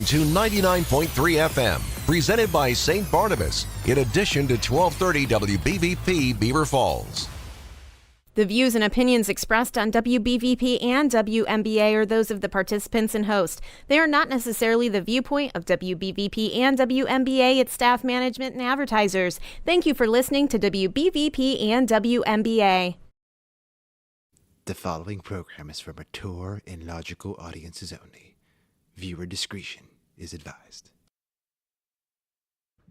To 99.3 FM, presented by St. Barnabas, in addition to 1230 WBVP Beaver Falls. The views and opinions expressed on WBVP and WMBA are those of the participants and host. They are not necessarily the viewpoint of WBVP and WMBA, its staff, management, and advertisers. Thank you for listening to WBVP and WMBA. The following program is for mature and logical audiences only. Viewer discretion is advised.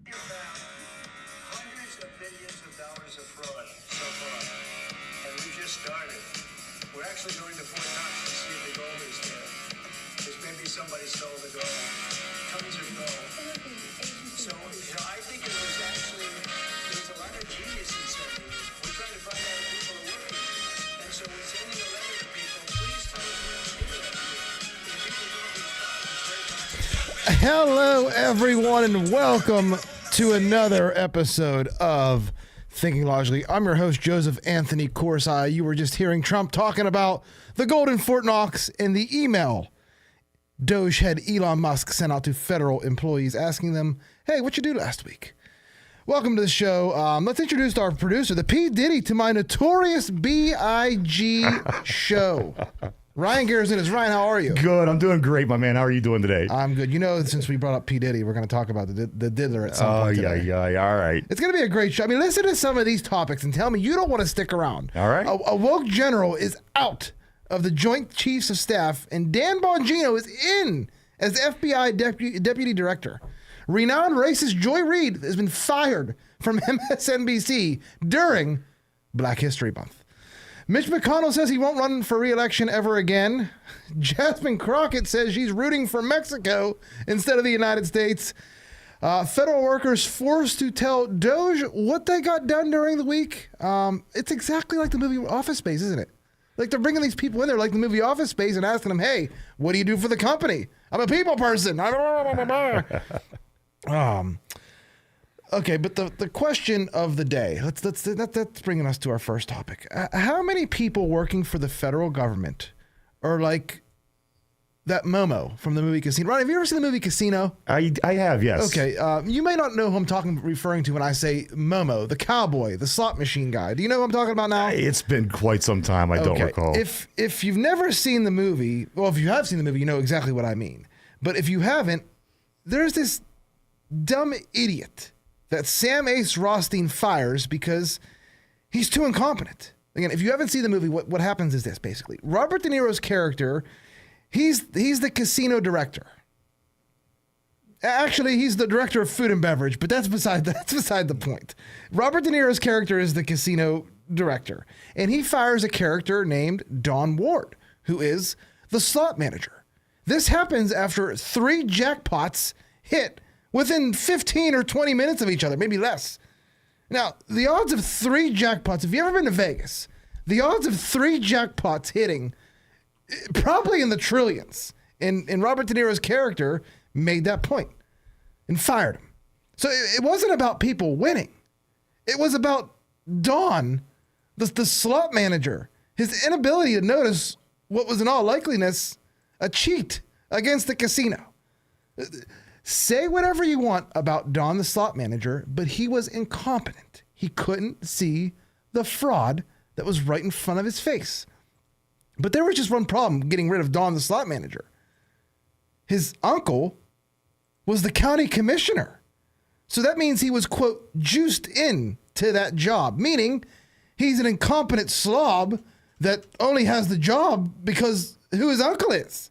Hundreds of billions of dollars of fraud so far, and we just started. We're actually going to Fort Knox to see if the gold is there, because maybe somebody stole the gold. Tons of gold. So, I think it was actually, there's a lot of genius in something. We're trying to find out if people are working. And so we're sending a letter to people. Please tell us where to give it to you. If people don't respond, it's very possible. Hello, everyone, and welcome to another episode of Thinking Logically. I'm your host, Joseph Anthony Corsai. You were just hearing Trump talking about the gold in Fort Knox in the email Doge head Elon Musk sent out to federal employees asking them, hey, what'd you do last week? Welcome to the show. Let's introduce our producer, the P. Diddy to my notorious B.I.G. show. Ryan Garrison. Ryan, how are you? Good. I'm doing great, my man. How are you doing today? I'm good. You know, since we brought up P. Diddy, we're going to talk about the diddler at some point today. Yeah. All right. It's going to be a great show. I mean, listen to some of these topics and tell me you don't want to stick around. All right. A woke general is out of the Joint Chiefs of Staff, and Dan Bongino is in as FBI deputy director. Renowned racist Joy Reid has been fired from MSNBC during Black History Month. Mitch McConnell says he won't run for re-election ever again. Jasmine Crockett says she's rooting for Mexico instead of the United States. Federal workers forced to tell Doge what they got done during the week. It's exactly like the movie Office Space, isn't it? Like they're bringing these people in there like the movie Office Space and asking them, hey, what do you do for the company? I'm a people person. Okay, but the question of the day, that's bringing us to our first topic. How many people working for the federal government are like that Momo from the movie Casino? Ron, have you ever seen the movie Casino? I have, yes. Okay, you may not know who I'm referring to when I say Momo, the cowboy, the slot machine guy. Do you know who I'm talking about now? It's been quite some time. I don't recall. If you've never seen the movie, well, if you have seen the movie, you know exactly what I mean. But if you haven't, there's this dumb idiot that Sam Ace Rothstein fires because he's too incompetent. Again, if you haven't seen the movie, what happens is this, basically. Robert De Niro's character, he's the casino director. Actually, he's the director of food and beverage, but that's beside the point. Robert De Niro's character is the casino director, and he fires a character named Don Ward, who is the slot manager. This happens after 3 jackpots hit within 15 or 20 minutes of each other, maybe less. Now, the odds of 3 jackpots, if you've ever been to Vegas, the odds of 3 jackpots hitting, probably in the trillions. And Robert De Niro's character made that point and fired him. So it wasn't about people winning. It was about Don, the slot manager, his inability to notice what was in all likeliness a cheat against the casino. Say whatever you want about Don, the slot manager, but he was incompetent. He couldn't see the fraud that was right in front of his face. But there was just one problem getting rid of Don, the slot manager. His uncle was the county commissioner. So that means he was, quote, juiced in to that job, meaning he's an incompetent slob that only has the job because who his uncle is.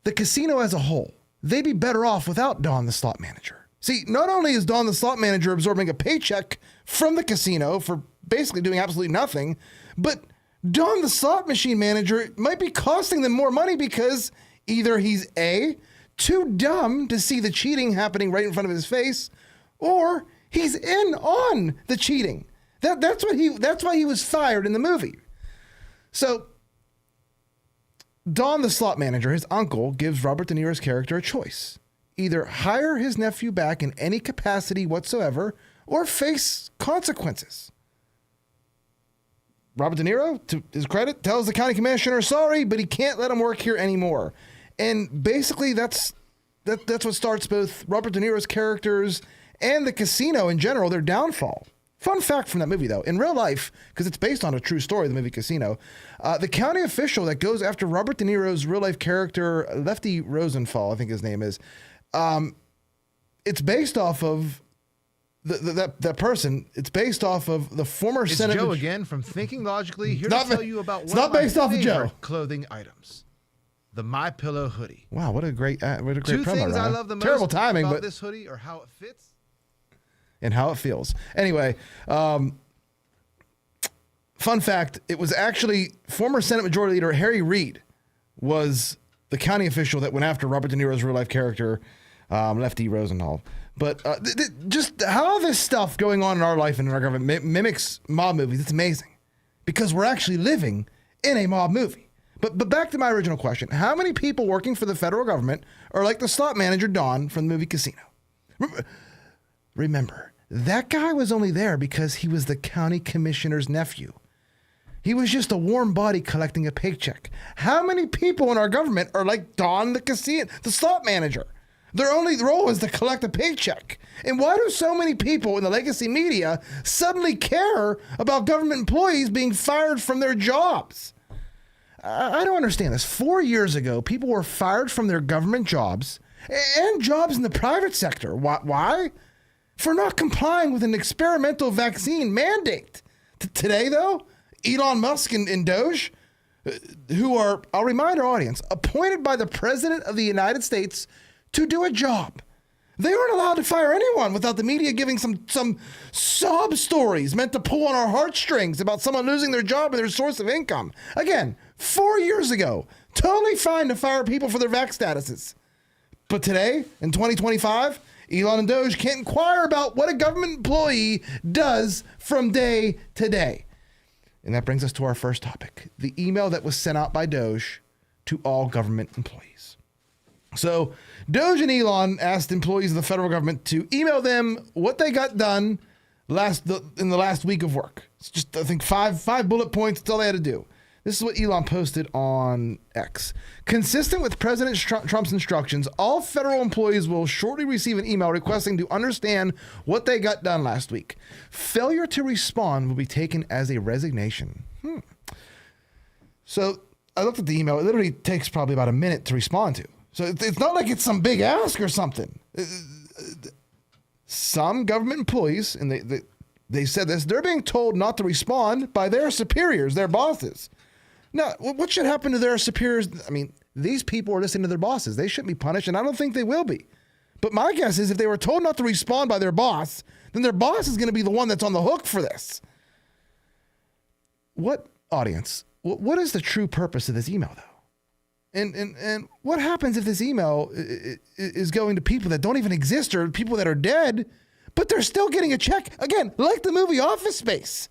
The casino as a whole, they'd be better off without Don, the slot manager. See, not only is Don, the slot manager, absorbing a paycheck from the casino for basically doing absolutely nothing, but Don, the slot machine manager, might be costing them more money because either he's A, too dumb to see the cheating happening right in front of his face, or he's in on the cheating. That's why he was fired in the movie. So Don, the slot manager, his uncle, gives Robert De Niro's character a choice. Either hire his nephew back in any capacity whatsoever or face consequences. Robert De Niro, to his credit, tells the county commissioner sorry, but he can't let him work here anymore. And basically that's what starts both Robert De Niro's characters and the casino in general, their downfall. Fun fact from that movie, though, in real life, because it's based on a true story, the movie Casino, the county official that goes after Robert De Niro's real-life character, Lefty Rosenthal, I think his name is, it's based off of that person. It's based off of the former It's Senate. Joe again from Thinking Logically, here Not to ba- tell you about it's one not of my based off of favorite Joe. clothing items, the My Pillow hoodie. Wow, what a great promo. Two things I Ryan. love the most Terrible timing, about but this hoodie are how it fits. and how it feels. Anyway, fun fact, it was actually former Senate Majority Leader Harry Reid was the county official that went after Robert De Niro's real-life character, Lefty Rosenthal. But just how this stuff going on in our life and in our government mimics mob movies, it's amazing. Because we're actually living in a mob movie. But back to my original question. How many people working for the federal government are like the slot manager Don from the movie Casino? Remember, that guy was only there because he was the county commissioner's nephew. He was just a warm body collecting a paycheck. How many people in our government are like Don the slot manager? Their only role is to collect a paycheck. And why do so many people in the legacy media suddenly care about government employees being fired from their jobs? I don't understand this. 4 years ago, people were fired from their government jobs and jobs in the private sector. Why? For not complying with an experimental vaccine mandate. Today, though, Elon Musk and Doge, who are, I'll remind our audience, appointed by the President of the United States to do a job. They aren't allowed to fire anyone without the media giving some sob stories meant to pull on our heartstrings about someone losing their job and their source of income. Again, 4 years ago, totally fine to fire people for their vax statuses. But today, in 2025, Elon and Doge can't inquire about what a government employee does from day to day. And that brings us to our first topic, the email that was sent out by Doge to all government employees. So Doge and Elon asked employees of the federal government to email them what they got done in the last week of work. It's just, I think, five bullet points. That's all they had to do. This is what Elon posted on X. Consistent with President Trump's instructions, all federal employees will shortly receive an email requesting to understand what they got done last week. Failure to respond will be taken as a resignation. So I looked at the email. It literally takes probably about a minute to respond to. So it's not like it's some big ask or something. Some government employees, and they said this, they're being told not to respond by their superiors, their bosses. Now, what should happen to their superiors? I mean, these people are listening to their bosses. They shouldn't be punished, and I don't think they will be. But my guess is if they were told not to respond by their boss, then their boss is going to be the one that's on the hook for this. What, audience, what is the true purpose of this email, though? And what happens if this email is going to people that don't even exist or people that are dead, but they're still getting a check? Again, like the movie Office Space.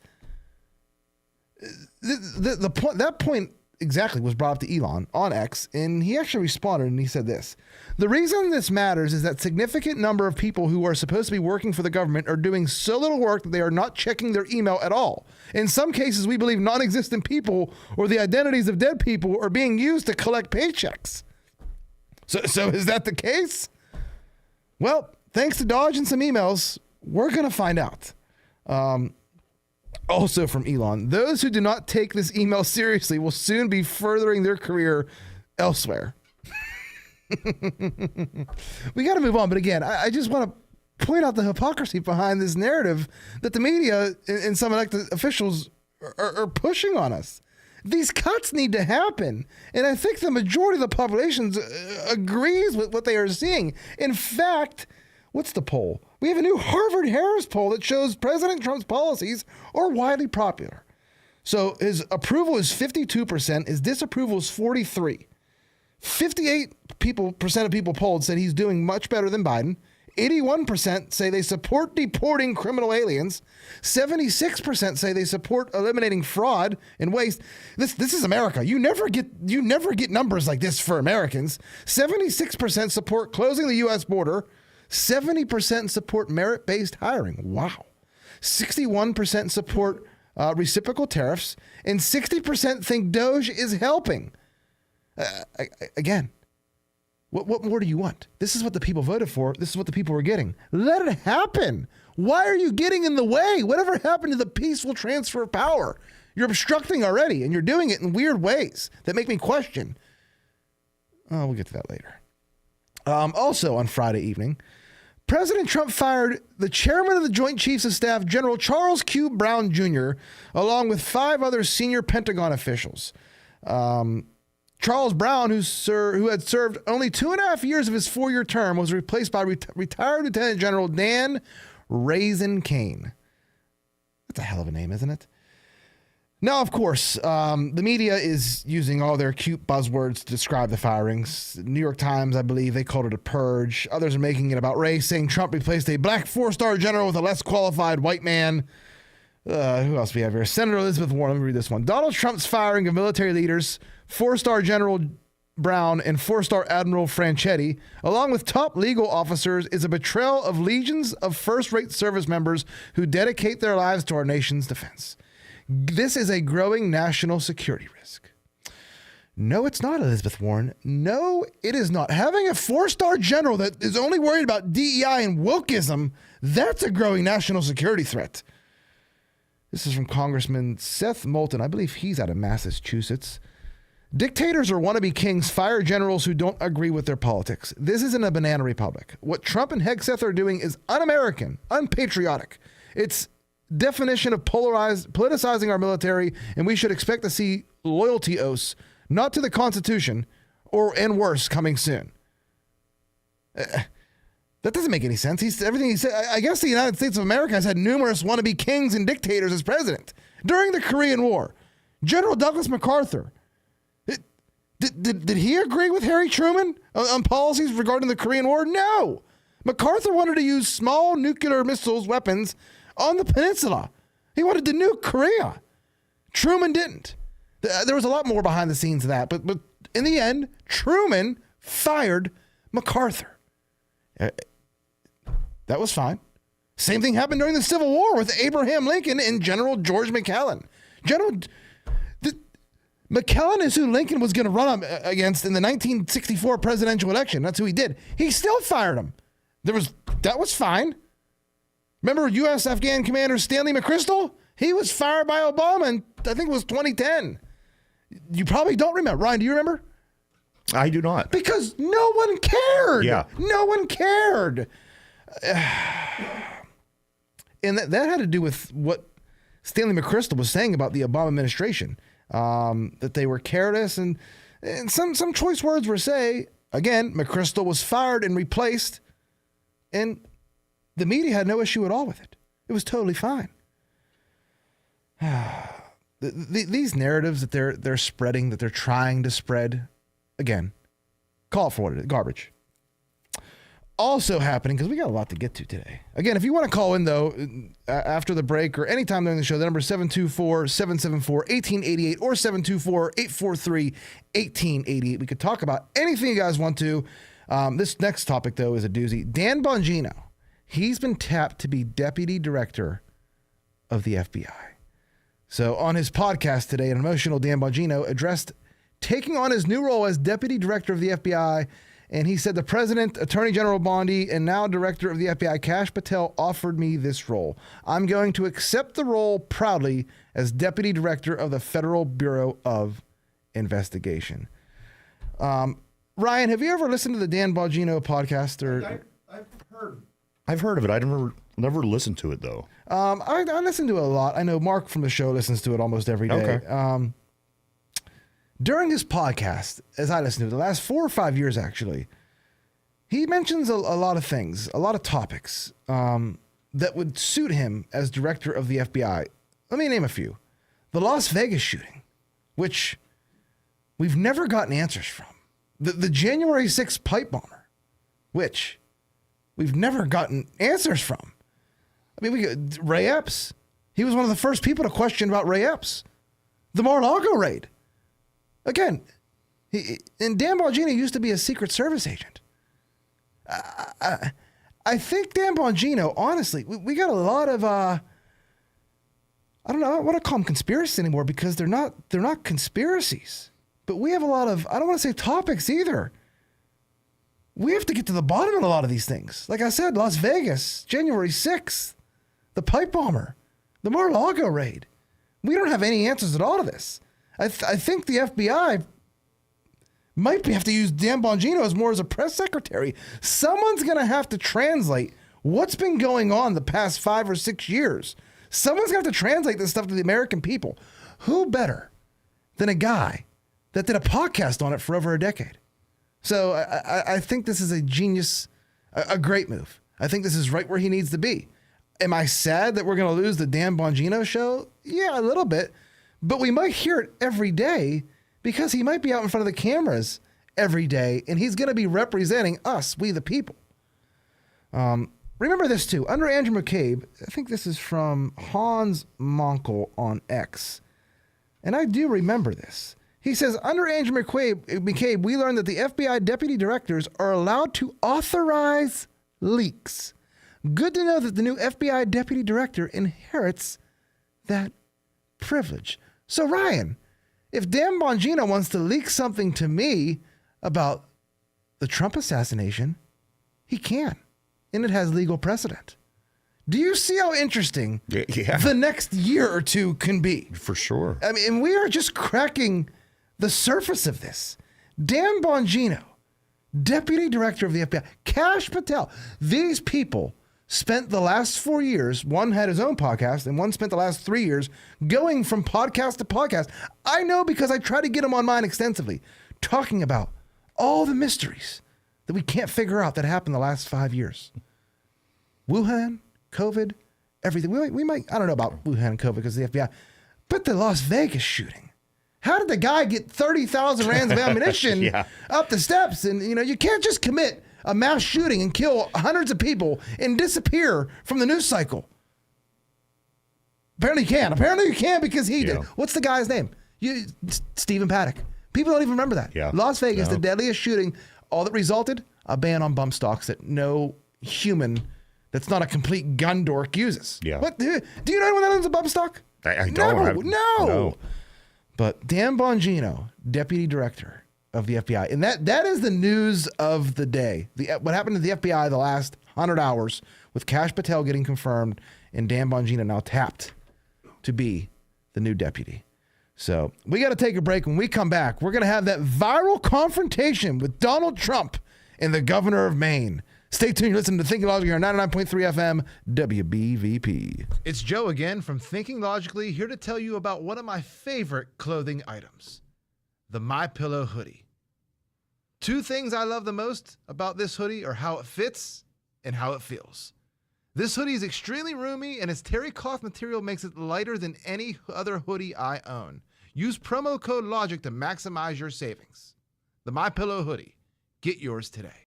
That point exactly was brought up to Elon on X, and he actually responded and he said this. The reason this matters is that significant number of people who are supposed to be working for the government are doing so little work that they are not checking their email at all. In some cases, we believe non-existent people or the identities of dead people are being used to collect paychecks. So is that the case? Well, thanks to Dodge and some emails, we're going to find out. Also from Elon, those who do not take this email seriously will soon be furthering their career elsewhere. We got to move on. But again, I just want to point out the hypocrisy behind this narrative that the media and some elected officials are pushing on us. These cuts need to happen. And I think the majority of the population agrees with what they are seeing. In fact, what's the poll? We have a new Harvard-Harris poll that shows President Trump's policies are widely popular. So his approval is 52%, his disapproval is 43%. 58% of people polled said he's doing much better than Biden. 81% say they support deporting criminal aliens. 76% say they support eliminating fraud and waste. This is America. You never get numbers like this for Americans. 76% support closing the U.S. border. 70% support merit-based hiring. Wow. 61% support reciprocal tariffs, and 60% think Doge is helping. Again, What more do you want? This is what the people voted for. This is what the people were getting. Let it happen. Why are you getting in the way? Whatever happened to the peaceful transfer of power? You're obstructing already, and you're doing it in weird ways that make me question. Oh, we'll get to that later. Also on Friday evening, President Trump fired the chairman of the Joint Chiefs of Staff, General Charles Q. Brown Jr., along with 5 other senior Pentagon officials. Charles Brown, who had served only 2.5 years of his 4-year term, was replaced by retired Lieutenant General Dan Raisin Kane. That's a hell of a name, isn't it? Now, of course, the media is using all their cute buzzwords to describe the firings. The New York Times, I believe, they called it a purge. Others are making it about race, saying Trump replaced a black 4-star general with a less qualified white man. Who else do we have here? Senator Elizabeth Warren. Let me read this one. Donald Trump's firing of military leaders, 4-star General Brown and 4-star Admiral Franchetti, along with top legal officers, is a betrayal of legions of first-rate service members who dedicate their lives to our nation's defense. This is a growing national security risk. No, it's not, Elizabeth Warren. No, it is not. Having a 4-star general that is only worried about DEI and wokeism, that's a growing national security threat. This is from Congressman Seth Moulton. I believe he's out of Massachusetts. Dictators or wannabe kings fire generals who don't agree with their politics. This isn't a banana republic. What Trump and Hegseth are doing is un-American, unpatriotic. It's definition of politicizing our military, and we should expect to see loyalty oaths, not to the Constitution, and worse, coming soon. That doesn't make any sense. Everything he said. I guess the United States of America has had numerous wannabe kings and dictators as president. During the Korean War, General Douglas MacArthur, did he agree with Harry Truman on policies regarding the Korean War? No. MacArthur wanted to use small nuclear missiles weapons on the peninsula. He wanted to nuke Korea. Truman didn't. There was a lot more behind the scenes of that, but in the end, Truman fired MacArthur. That was fine. Same thing happened during the Civil War with Abraham Lincoln and General George McClellan. McClellan is who Lincoln was going to run against in the 1964 presidential election. That's who he did. He still fired him. That was fine. Remember U.S. Afghan Commander Stanley McChrystal? He was fired by Obama in, I think it was 2010. You probably don't remember. Ryan, do you remember? I do not. Because no one cared. Yeah. No one cared. And that had to do with what Stanley McChrystal was saying about the Obama administration, that they were careless, and some choice words were again, McChrystal was fired and replaced, and the media had no issue at all with it. It was totally fine. These narratives that they're spreading, that they're trying to spread, again, call it for what it is, garbage. Also happening, because we got a lot to get to today. Again, if you want to call in, though, after the break or anytime during the show, the number is 724-774-1888 or 724-843-1888. We could talk about anything you guys want to. This next topic, though, is a doozy. Dan Bongino, he's been tapped to be deputy director of the FBI. So on his podcast today, an emotional Dan Bongino addressed taking on his new role as deputy director of the FBI. And he said, the president, Attorney General Bondi, and now director of the FBI, Kash Patel, offered me this role. I'm going to accept the role proudly as deputy director of the Federal Bureau of Investigation. Ryan, have you ever listened to the Dan Bongino podcast? Or I've heard of it. I never listened to it, though. I listen to it a lot. I know Mark from the show listens to it almost every day. Okay. During his podcast, as I listened to it, the last 4 or 5 years, actually, he mentions a lot of things, a lot of topics that would suit him as director of the FBI. Let me name a few. The Las Vegas shooting, which we've never gotten answers from. The January 6th pipe bomber, which we've never gotten answers from. I mean, we got Ray Epps. He was one of the first people to question about Ray Epps. The Mar-a-Lago raid. Again, and Dan Bongino used to be a Secret Service agent. I think Dan Bongino, honestly, we got a lot of, I don't know, I don't want to call them conspiracies anymore because they're not conspiracies. But we have a lot of, I don't want to say topics either. we have to get to the bottom of a lot of these things. Like I said, Las Vegas, January 6th, the pipe bomber, the Mar-a-Lago raid. We don't have any answers at all to this. I think the FBI might have to use Dan Bongino as more as a press secretary. Someone's going to have to translate what's been going on the past 5 or 6 years. Someone's going to have to translate this stuff to the American people. Who better than a guy that did a podcast on it for over a decade? So I think this is a genius, a great move. I think this is right where he needs to be. Am I sad that we're going to lose the Dan Bongino show? Yeah, a little bit. But we might hear it every day because he might be out in front of the cameras every day, and he's going to be representing us, we the people. Remember this, too. Under Andrew McCabe, I think this is from Hans Monkel on X, and I do remember this. He says, under Andrew McCabe, we learned that the FBI deputy directors are allowed to authorize leaks. Good to know that the new FBI deputy director inherits that privilege. So, Ryan, if Dan Bongino wants to leak something to me about the Trump assassination, he can, and it has legal precedent. Do you see how interesting the next year or two can be? For sure. I mean, we are just cracking the surface of this. Dan Bongino, deputy director of the FBI, Kash Patel, these people spent the last 4 years, one had his own podcast, and one spent the last 3 years going from podcast to podcast. I know because I try to get them on mine extensively, talking about all the mysteries that we can't figure out that happened the last 5 years. Wuhan, COVID, everything. We might, I don't know about Wuhan and COVID because of the FBI, but the Las Vegas shooting. How did the guy get 30,000 rounds of ammunition up the steps? And, you can't just commit a mass shooting and kill hundreds of people and disappear from the news cycle. Apparently you can. Apparently you can because he did. What's the guy's name? Stephen Paddock. People don't even remember that. Yeah. Las Vegas, the deadliest shooting. All that resulted, a ban on bump stocks that no human that's not a complete gun dork uses. Yeah. What? Do you know anyone that owns a bump stock? I don't. No. But Dan Bongino, deputy director of the FBI, and that is the news of the day. What happened to the FBI the last 100 hours with Kash Patel getting confirmed and Dan Bongino now tapped to be the new deputy. So we got to take a break. When we come back, we're going to have that viral confrontation with Donald Trump and the governor of Maine. Stay tuned. You're listening to Thinking Logically on 99.3 FM WBVP. It's Joe again from Thinking Logically, here to tell you about one of my favorite clothing items, the MyPillow hoodie. 2 things I love the most about this hoodie are how it fits and how it feels. This hoodie is extremely roomy, and its terry cloth material makes it lighter than any other hoodie I own. Use promo code LOGIC to maximize your savings. The MyPillow hoodie. Get yours today.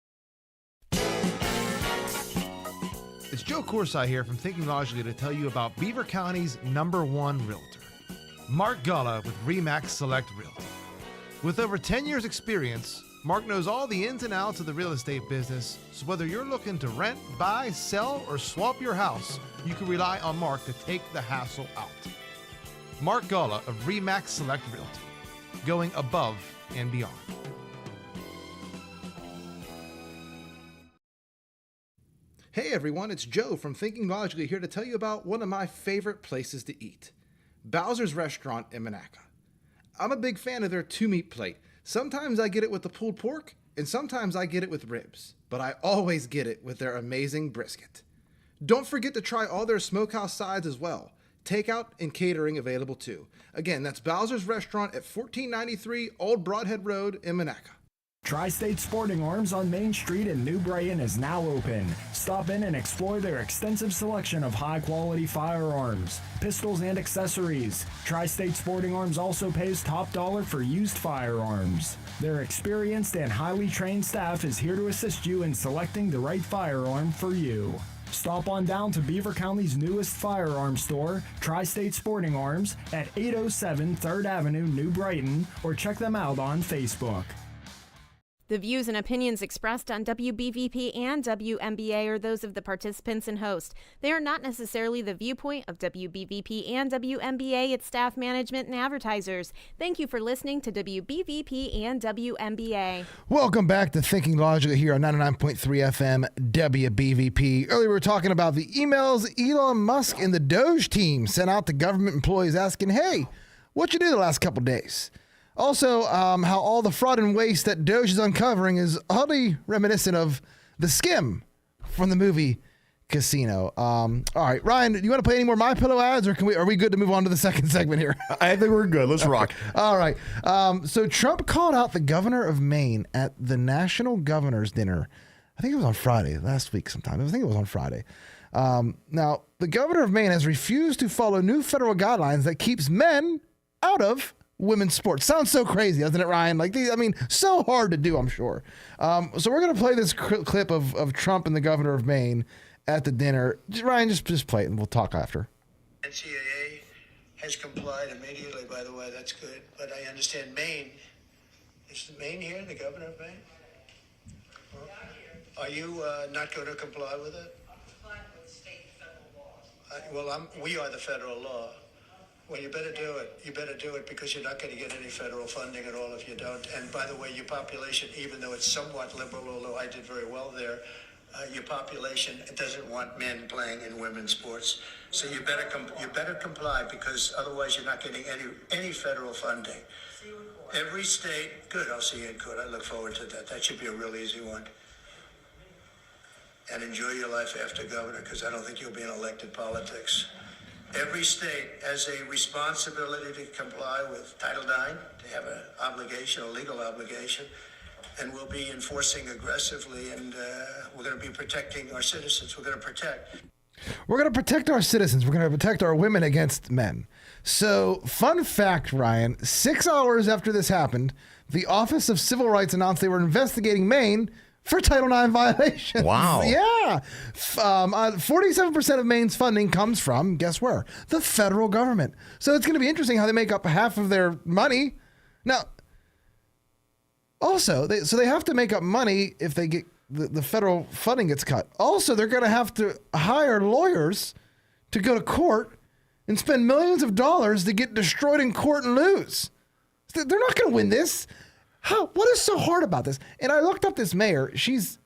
It's Joe Corsi here from Thinking Logically to tell you about Beaver County's #1 realtor, Mark Galla with RE/MAX Select Realty. With over 10 years experience, Mark knows all the ins and outs of the real estate business, so whether you're looking to rent, buy, sell, or swap your house, you can rely on Mark to take the hassle out. Mark Galla of RE/MAX Select Realty, going above and beyond. Hey everyone, it's Joe from Thinking Logically here to tell you about one of my favorite places to eat, Bowser's Restaurant in Monaca. I'm a big fan of their 2-meat plate. Sometimes I get it with the pulled pork, and sometimes I get it with ribs, but I always get it with their amazing brisket. Don't forget to try all their smokehouse sides as well. Takeout and catering available too. Again, that's Bowser's Restaurant at 1493 Old Broadhead Road in Monaca. Tri-State Sporting Arms on Main Street in New Brighton is now open. Stop in and explore their extensive selection of high-quality firearms, pistols, and accessories. Tri-State Sporting Arms also pays top dollar for used firearms. Their experienced and highly trained staff is here to assist you in selecting the right firearm for you. Stop on down to Beaver County's newest firearms store, Tri-State Sporting Arms, at 807 3rd Avenue, New Brighton, or check them out on Facebook. The views and opinions expressed on WBVP and WMBA are those of the participants and host. They are not necessarily the viewpoint of WBVP and WMBA, its staff, management, and advertisers. Thank you for listening to WBVP and WMBA. Welcome back to Thinking Logically here on 99.3 FM WBVP. Earlier we were talking about the emails Elon Musk and the Doge team sent out to government employees asking, hey, what you do the last couple days? Also, how all the fraud and waste that Doge is uncovering is oddly reminiscent of the skim from the movie Casino. All right, Ryan, do you want to play any more My Pillow ads, or are we good to move on to the second segment here? I think we're good. Let's rock. All right. So Trump called out the governor of Maine at the National Governor's Dinner. I think it was on Friday, last week sometime. I think it was on Friday. Now, the governor of Maine has refused to follow new federal guidelines that keeps men out of women's sports. Sounds so crazy, doesn't it, Ryan? So hard to do, I'm sure. So we're going to play this clip of Trump and the governor of Maine at the dinner. Ryan, just play it and we'll talk after. NCAA has complied immediately, by the way. That's good. But I understand Maine. Is Maine here, the governor of Maine? Are you not going to comply with it? I'm complying with state and federal laws. We are the federal law. Well, you better do it. You better do it because you're not going to get any federal funding at all if you don't. And by the way, your population, even though it's somewhat liberal, although I did very well there, your population doesn't want men playing in women's sports. So you better comply because otherwise you're not getting any federal funding. See you in court. Every state, good. I'll see you in court. I look forward to that. That should be a real easy one. And enjoy your life after governor because I don't think you'll be in elected politics. Every state has a responsibility to comply with Title IX, to have an obligation, a legal obligation, and we'll be enforcing aggressively, and we're going to be protecting our citizens. We're going to protect our citizens. We're going to protect our women against men. So, fun fact, Ryan, 6 hours after this happened, the Office of Civil Rights announced they were investigating Maine for Title IX violations. Wow. Yeah. 47% of Maine's funding comes from, guess where? The federal government. So it's going to be interesting how they make up half of their money. Now, also, they have to make up money if they get the federal funding gets cut. Also, they're going to have to hire lawyers to go to court and spend millions of dollars to get destroyed in court and lose. They're not going to win this. What is so hard about this? And I looked up this mayor. She's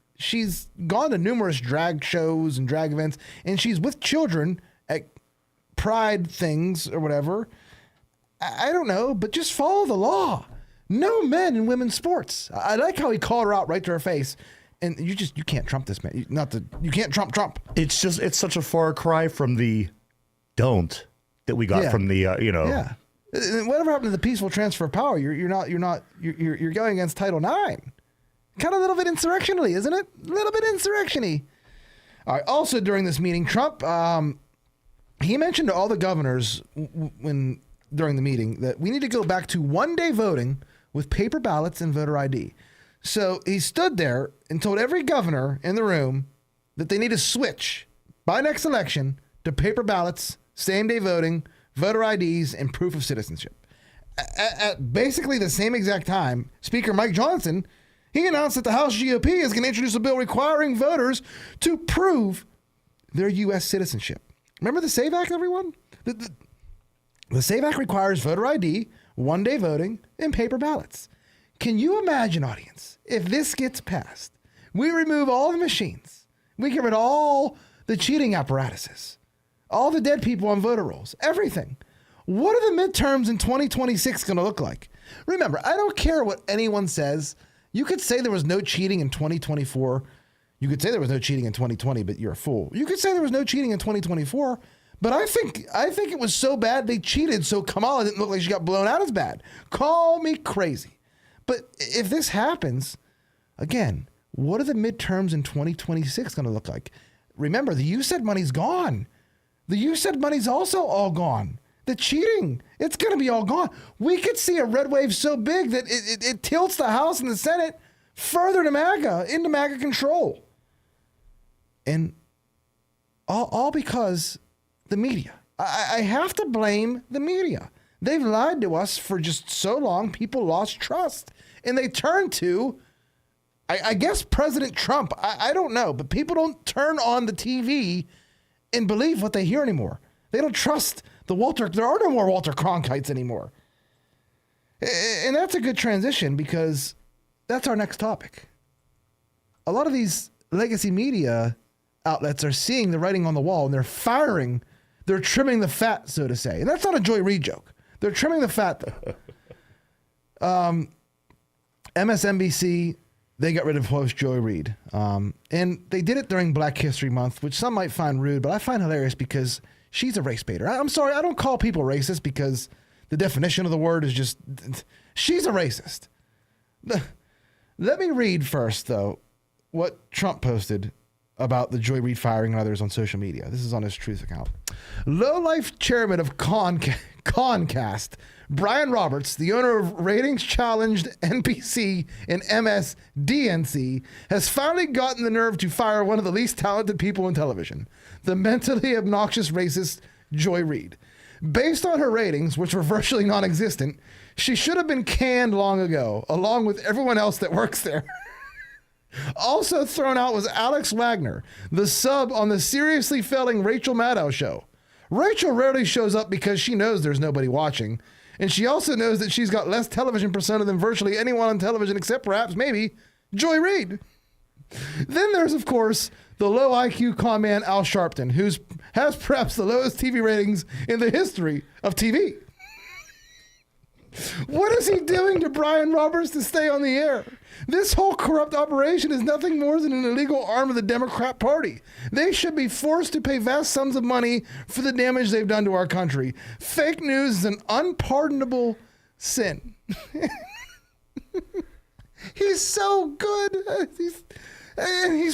gone to numerous drag shows and drag events, and she's with children at pride things or whatever. I don't know, but just follow the law. No men in women's sports. I like how he called her out right to her face. And you can't trump this man. You can't trump. It's such a far cry from the don't that we got from the Yeah. Whatever happened to the peaceful transfer of power? You're going against Title IX. Kind of a little bit insurrectionally, isn't it? A little bit insurrectiony. All right. Also during this meeting, Trump he mentioned to all the governors during the meeting that we need to go back to one-day voting with paper ballots and voter ID. So he stood there and told every governor in the room that they need to switch by next election to paper ballots, same-day voting, voter IDs, and proof of citizenship. At basically the same exact time, Speaker Mike Johnson, he announced that the House GOP is going to introduce a bill requiring voters to prove their U.S. citizenship. Remember the SAVE Act, everyone? The SAVE Act requires voter ID, one-day voting, and paper ballots. Can you imagine, audience, if this gets passed? We remove all the machines. We get rid of all the cheating apparatuses. All the dead people on voter rolls, everything. What are the midterms in 2026 going to look like? Remember, I don't care what anyone says. You could say there was no cheating in 2024. You could say there was no cheating in 2020, but you're a fool. You could say there was no cheating in 2024, but I think it was so bad they cheated, so Kamala didn't look like she got blown out as bad. Call me crazy. But if this happens, again, what are the midterms in 2026 going to look like? Remember, the USAID money's gone. The USAID money's also all gone. The cheating, it's going to be all gone. We could see a red wave so big that it tilts the House and the Senate further to MAGA, into MAGA control. And all because the media. I have to blame the media. They've lied to us for just so long, people lost trust. And they turned to I guess President Trump. I don't know, but people don't turn on the TV and believe what they hear anymore. They don't trust the Walter. There are no more Walter Cronkites anymore. And that's a good transition because that's our next topic. A lot of these legacy media outlets are seeing the writing on the wall and they're firing. They're trimming the fat, so to say. And that's not a Joy Reid joke. They're trimming the fat, though. MSNBC, they got rid of host Joy Reid. And they did it during Black History Month, which some might find rude, but I find hilarious because she's a race baiter. I'm sorry, I don't call people racist because the definition of the word is just, she's a racist. Let me read first, though, what Trump posted about the Joy Reid firing and others on social media. This is on his Truth account. Low-life chairman of Concast, Brian Roberts, the owner of ratings-challenged NBC and MSDNC, has finally gotten the nerve to fire one of the least talented people in television, the mentally obnoxious racist Joy Reid. Based on her ratings, which were virtually non-existent, she should have been canned long ago, along with everyone else that works there. Also thrown out was Alex Wagner, the sub on the seriously failing Rachel Maddow show. Rachel rarely shows up because she knows there's nobody watching, and she also knows that she's got less television persona than virtually anyone on television except perhaps maybe Joy Reid. Then there's, of course, the low IQ con man Al Sharpton, who has perhaps the lowest TV ratings in the history of TV. What is he doing to Brian Roberts to stay on the air? This whole corrupt operation is nothing more than an illegal arm of the Democrat Party. They should be forced to pay vast sums of money for the damage they've done to our country. Fake news is an unpardonable sin. He's so good. He's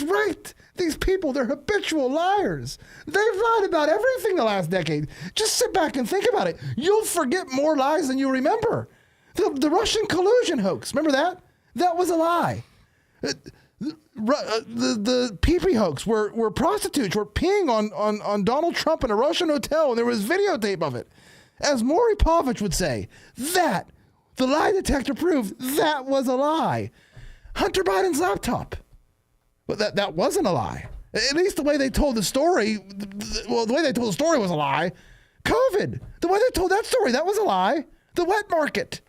right. These people, they're habitual liars. They've lied about everything the last decade. Just sit back and think about it. You'll forget more lies than you remember. The Russian collusion hoax, remember that? That was a lie. The pee-pee hoax where prostitutes were peeing on Donald Trump in a Russian hotel and there was videotape of it. As Maury Povich would say, the lie detector proved that was a lie. Hunter Biden's laptop. But that wasn't a lie. At least the way they told the story, the way they told the story was a lie. COVID, the way they told that story, that was a lie. The wet market.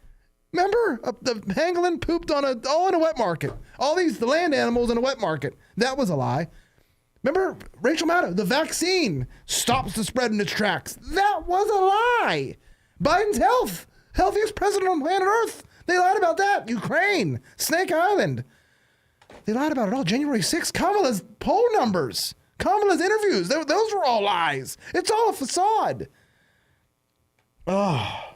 Remember? The pangolin pooped all in a wet market. The land animals in a wet market. That was a lie. Remember Rachel Maddow, the vaccine stops the spread in its tracks. That was a lie. Biden's healthiest president on planet Earth. They lied about that. Ukraine, Snake Island. They lied about it all. January 6th, Kamala's poll numbers, Kamala's interviews, those were all lies. It's all a facade. Oh,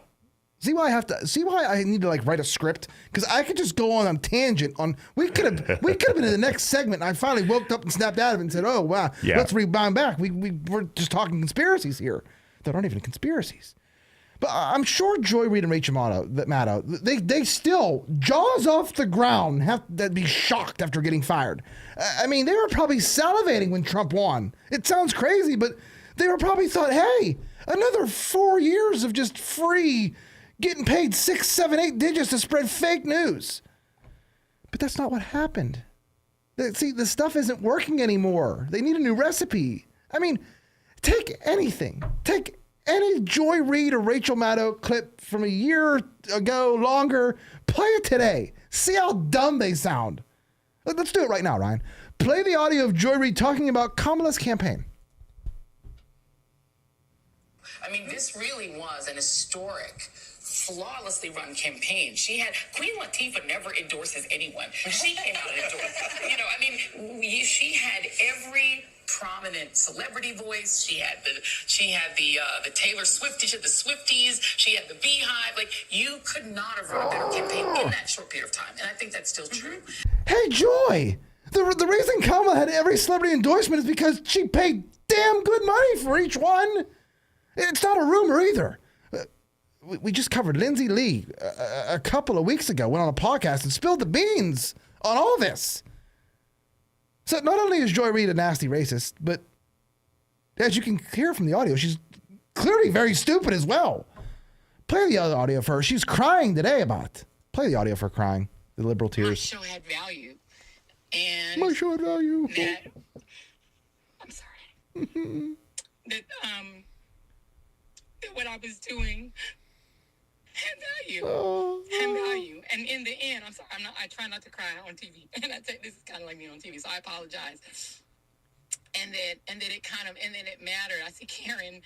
see why I need to write a script? Because I could just go on a tangent on. We could have been in the next segment. And I finally woke up and snapped out of it and said, "Oh wow, let's rebound back." We're just talking conspiracies here that aren't even conspiracies. But I'm sure Joy Reid and Rachel Maddow, they still, jaws off the ground, have to be shocked after getting fired. I mean, they were probably salivating when Trump won. It sounds crazy, but they were probably thought, hey, another 4 years of just free, getting paid 6, 7, 8 digits to spread fake news. But that's not what happened. See, the stuff isn't working anymore. They need a new recipe. I mean, take anything. Take any Joy Reid or Rachel Maddow clip from a year ago, longer, play it today. See how dumb they sound. Let's do it right now, Ryan. Play the audio of Joy Reid talking about Kamala's campaign. I mean, this really was an historic, flawlessly run campaign. Queen Latifah never endorses anyone. She came out and endorsed. She had every prominent celebrity voice. She had the Taylor Swift, she had the Swifties, she had the Beehive. You could not have run a better campaign in that short period of time. And I think that's still true. Hey, Joy, the reason Kamala had every celebrity endorsement is because she paid damn good money for each one. It's not a rumor either. We just covered Lindsay Lee a couple of weeks ago, went on a podcast and spilled the beans on all this. So not only is Joy Reid a nasty racist, but as you can hear from the audio, she's clearly very stupid as well. Play the other audio for her. She's crying today about it. Play the audio for her crying, the liberal tears. My show had value. and My show had value. that I'm sorry that that what I was doing had value, and in the end, I'm sorry, I try not to cry on TV, and this is kind of like being on TV, so I apologize. And that it mattered. I see Karen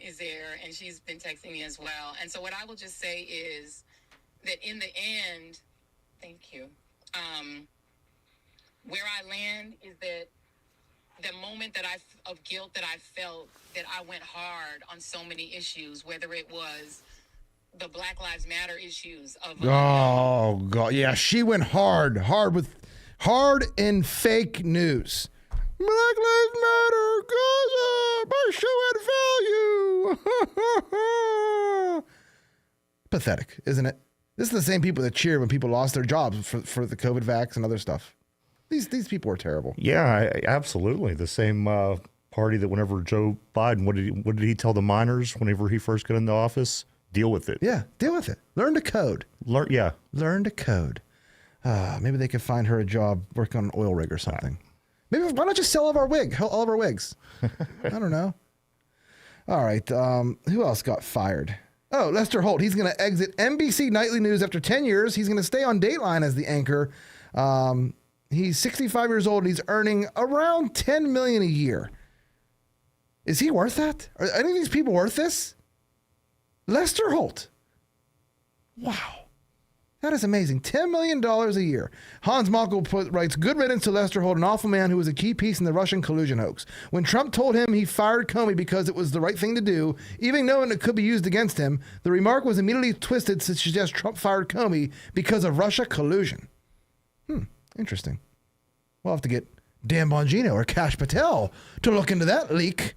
is there, and she's been texting me as well. And so what I will just say is that in the end, thank you. Where I land is that the moment of guilt that I felt, that I went hard on so many issues, whether it was the Black Lives Matter issues of Oh God, yeah, she went hard in fake news. Black Lives Matter, Gaza, my show had value. Pathetic, isn't it? This is the same people that cheer when people lost their jobs for the COVID vax and other stuff. These people are terrible. Yeah, absolutely. The same party that whenever Joe Biden, what did he tell the miners whenever he first got into office? Deal with it. Yeah, deal with it. Learn to code. Learn to code. Maybe they could find her a job working on an oil rig or something. Maybe why not just sell all of our wigs? I don't know. All right. Who else got fired? Oh, Lester Holt. He's going to exit NBC Nightly News after 10 years. He's going to stay on Dateline as the anchor. He's 65 years old. And he's earning around $10 million a year. Is he worth that? Are any of these people worth this? Lester Holt. Wow. That is amazing. $10 million a year. Hans Mockel writes, good riddance to Lester Holt, an awful man who was a key piece in the Russian collusion hoax. When Trump told him he fired Comey because it was the right thing to do, even knowing it could be used against him, the remark was immediately twisted to suggest Trump fired Comey because of Russia collusion. Interesting. We'll have to get Dan Bongino or Kash Patel to look into that leak.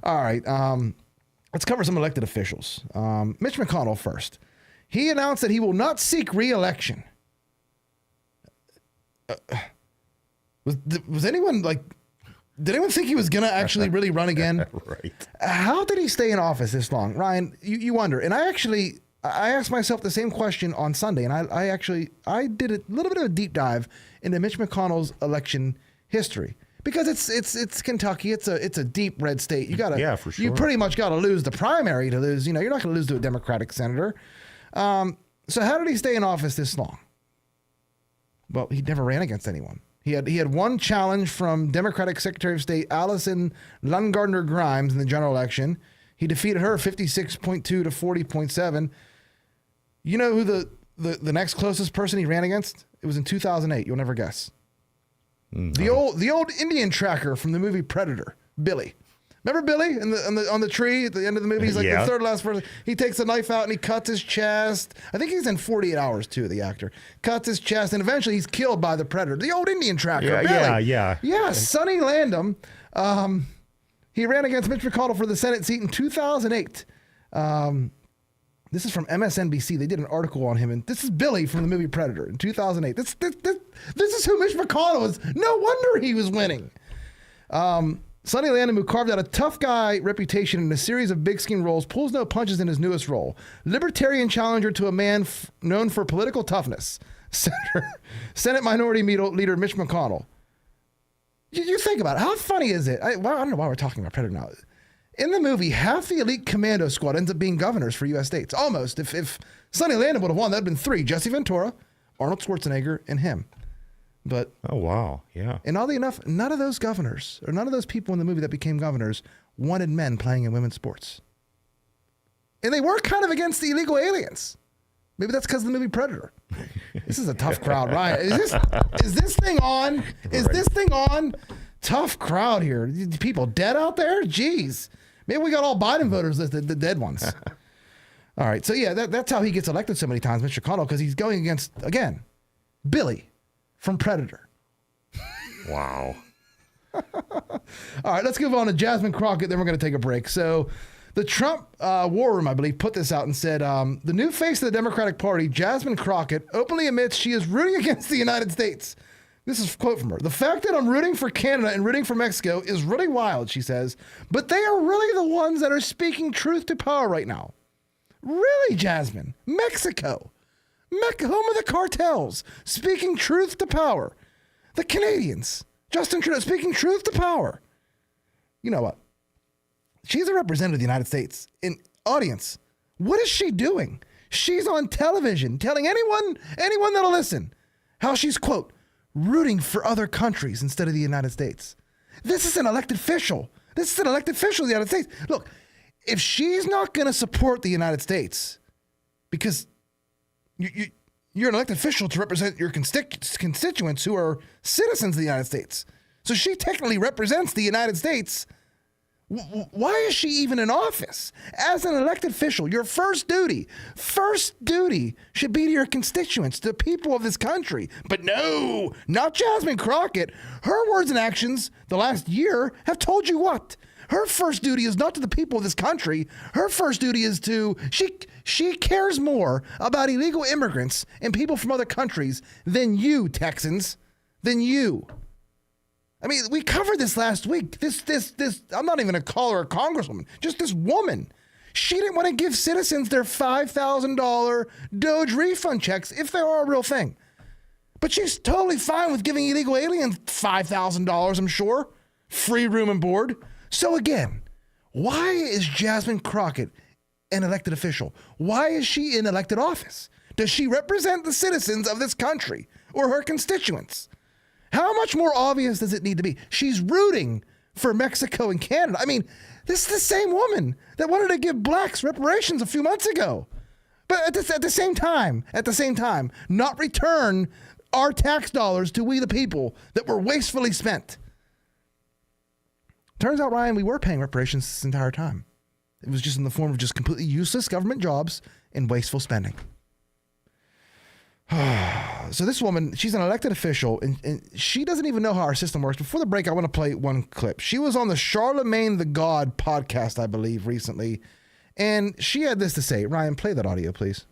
All right. Let's cover some elected officials. Mitch McConnell first. He announced that he will not seek re-election. Was anyone did anyone think he was going to actually really run again? Right. How did he stay in office this long? Ryan, you wonder. And I asked myself the same question on Sunday, and I did a little bit of a deep dive into Mitch McConnell's election history. Because it's Kentucky, it's a deep red state. You gotta, for sure. You pretty much got to lose the primary to lose. You're not going to lose to a Democratic senator. So how did he stay in office this long? Well, he never ran against anyone. He had one challenge from Democratic Secretary of State Allison Lungardner Grimes in the general election. He defeated her 56.2 to 40.7. You know who the next closest person he ran against? It was in 2008. You'll never guess. The old Indian tracker from the movie Predator, Billy. Remember Billy on the tree at the end of the movie? He's like the third last person. He takes a knife out and he cuts his chest. I think he's in 48 Hours too, the actor. Cuts his chest and eventually he's killed by the Predator. The old Indian tracker, Billy. Yeah, Sonny Landham. He ran against Mitch McConnell for the Senate seat in 2008. This is from MSNBC. They did an article on him, and this is Billy from the movie Predator in 2008. This is who Mitch McConnell is. No wonder he was winning. Sonny Landham, who carved out a tough guy reputation in a series of big screen roles, pulls no punches in his newest role. Libertarian challenger to a man known for political toughness. Senate Minority Leader Mitch McConnell. You think about it. How funny is it? I don't know why we're talking about Predator now. In the movie, half the elite commando squad ends up being governors for U.S. states. Almost. If Sonny Landham would have won, that would have been three. Jesse Ventura, Arnold Schwarzenegger, and him. But oh, wow. Yeah. And oddly enough, none of those governors, or none of those people in the movie that became governors, wanted men playing in women's sports. And they were kind of against the illegal aliens. Maybe that's because of the movie Predator. This is a tough crowd, Ryan. Is this thing on? Is this thing on? Tough crowd here. People dead out there? Jeez. Maybe we got all Biden voters listed, the dead ones. All right. So, yeah, that's how he gets elected so many times, Mr. McConnell, because he's going against, again, Billy from Predator. Wow. All right. Let's move on to Jasmine Crockett. Then we're going to take a break. So the Trump War Room, I believe, put this out and said, the new face of the Democratic Party, Jasmine Crockett, openly admits she is rooting against the United States. This is a quote from her. The fact that I'm rooting for Canada and rooting for Mexico is really wild, she says, but they are really the ones that are speaking truth to power right now. Really, Jasmine? Mexico? home of the cartels, speaking truth to power. The Canadians, Justin Trudeau, speaking truth to power. You know what? She's a representative of the United States. In audience, what is she doing? She's on television telling anyone that'll listen how she's, quote, rooting for other countries instead of the United States. This is an elected official. This is an elected official of the United States. Look, if she's not going to support the United States because you're an elected official to represent your constituents who are citizens of the United States, so she technically represents the United States, why is she even in office? As an elected official, your first duty should be to your constituents, to the people of this country. But no, not Jasmine Crockett. Her words and actions the last year have told you what? Her first duty is not to the people of this country. Her first duty is to, she cares more about illegal immigrants and people from other countries than you, Texans, than you. I mean, we covered this last week. This, I'm not even going to call her a congresswoman, just this woman. She didn't want to give citizens their $5,000 DOGE refund checks if they are a real thing. But she's totally fine with giving illegal aliens $5,000, I'm sure. Free room and board. So again, why is Jasmine Crockett an elected official? Why is she in elected office? Does she represent the citizens of this country or her constituents? How much more obvious does it need to be? She's rooting for Mexico and Canada. I mean, this is the same woman that wanted to give blacks reparations a few months ago. But at the same time, not return our tax dollars to we the people that were wastefully spent. Turns out, Ryan, we were paying reparations this entire time. It was just in the form of just completely useless government jobs and wasteful spending. So this woman, she's an elected official, and she doesn't even know how our system works. Before the break, I want to play one clip. She was on the Charlemagne the God podcast, I believe, recently, and she had this to say. Ryan, play that audio, please.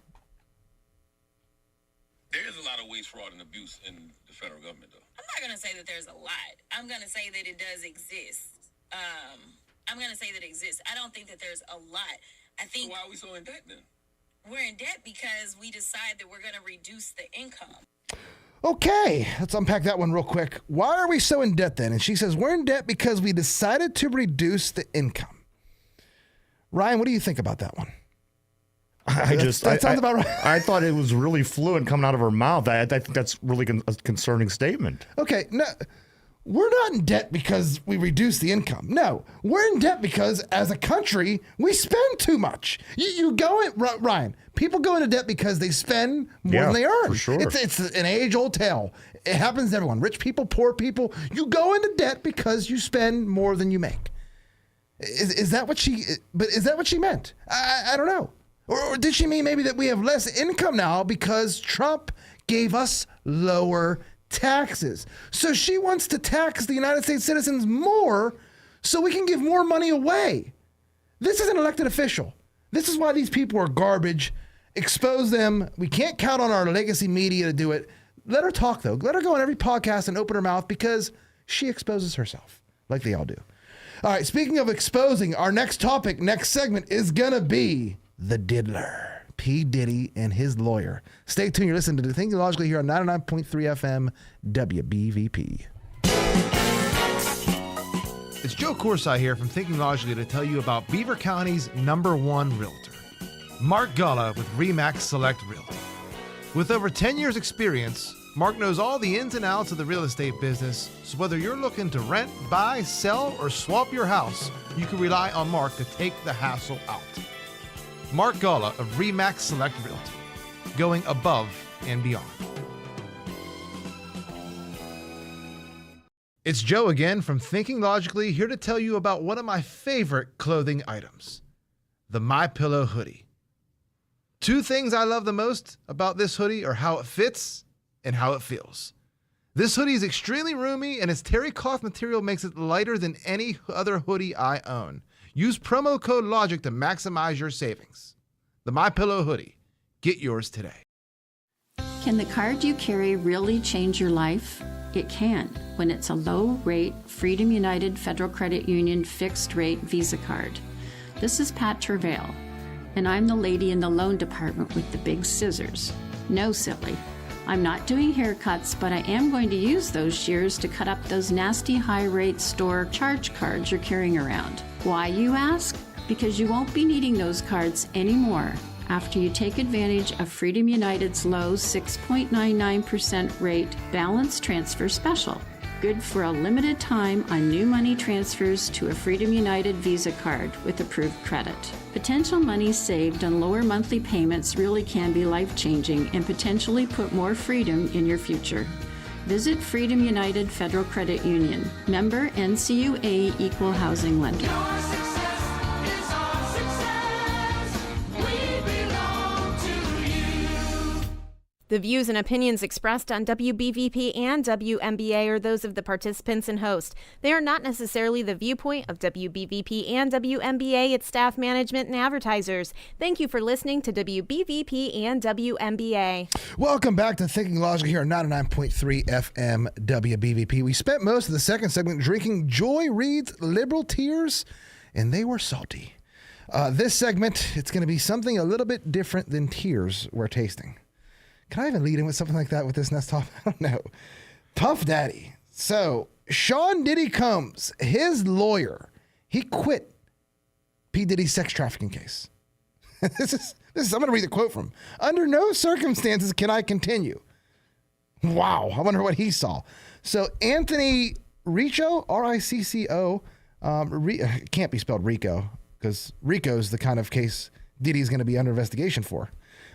There's a lot of waste, fraud, and abuse in the federal government, though. I'm not going to say that there's a lot. I'm going to say that it does exist. I'm going to say that it exists. I don't think that there's a lot. I think. So why are we so in debt then? We're in debt because we decide that we're going to reduce the income. Okay, let's unpack that one real quick. Why are we so in debt then? And she says, we're in debt because we decided to reduce the income. Ryan, what do you think about that one? That sounds about right. I thought it was really fluent coming out of her mouth. I think that's really a concerning statement. Okay, no. We're not in debt because we reduce the income. No, we're in debt because as a country, we spend too much. You go in, Ryan, people go into debt because they spend more than they earn. For sure. It's an age-old tale. It happens to everyone. Rich people, poor people. You go into debt because you spend more than you make. Is that what she meant? I don't know. Or did she mean maybe that we have less income now because Trump gave us lower taxes? So she wants to tax the United States citizens more so we can give more money away. This is an elected official. This is why these people are garbage. Expose them. We can't count on our legacy media to do it. Let her talk, though. Let her go on every podcast and open her mouth because she exposes herself like they all do. All right, speaking of exposing, our next topic, next segment is going to be the diddler. P. Diddy and his lawyer. Stay tuned. You're listening to Thinking Logically here on 99.3 FM WBVP. It's Joe Corsi here from Thinking Logically to tell you about Beaver County's #1 realtor, Mark Galla with RE/MAX Select Realty. With over 10 years experience, Mark knows all the ins and outs of the real estate business, so whether you're looking to rent, buy, sell, or swap your house, you can rely on Mark to take the hassle out. Mark Galla of RE/MAX Select Realty, going above and beyond. It's Joe again from Thinking Logically, here to tell you about one of my favorite clothing items, the MyPillow hoodie. Two things I love the most about this hoodie are how it fits and how it feels. This hoodie is extremely roomy, and its terry cloth material makes it lighter than any other hoodie I own. Use promo code LOGIC to maximize your savings. The MyPillow hoodie. Get yours today. Can the card you carry really change your life? It can when it's a low-rate Freedom United Federal Credit Union fixed-rate Visa card. This is Pat Travail, and I'm the lady in the loan department with the big scissors. No, silly. I'm not doing haircuts, but I am going to use those shears to cut up those nasty high-rate store charge cards you're carrying around. Why, you ask? Because you won't be needing those cards anymore after you take advantage of Freedom United's low 6.99% rate balance transfer special. Good for a limited time on new money transfers to a Freedom United Visa card with approved credit. Potential money saved on lower monthly payments really can be life-changing and potentially put more freedom in your future. Visit Freedom United Federal Credit Union, member NCUA Equal Housing Lender. The views and opinions expressed on WBVP and WMBA are those of the participants and host. They are not necessarily the viewpoint of WBVP and WMBA, its staff, management, and advertisers. Thank you for listening to WBVP and WMBA. Welcome back to Thinking Logically here on 99.3 FM WBVP. We spent most of the second segment drinking Joy Reid's Liberal Tears, and they were salty. This segment, it's going to be something a little bit different than tears we're tasting. Can I even lead in with something like that with this next topic? I don't know. Puff Daddy. So, Sean Diddy Combs, his lawyer, he quit P. Diddy's sex trafficking case. This is I'm going to read the quote from. Under no circumstances can I continue. Wow. I wonder what he saw. So, Anthony Ricco, R-I-C-C-O, it can't be spelled Rico because Rico is the kind of case Diddy's going to be under investigation for.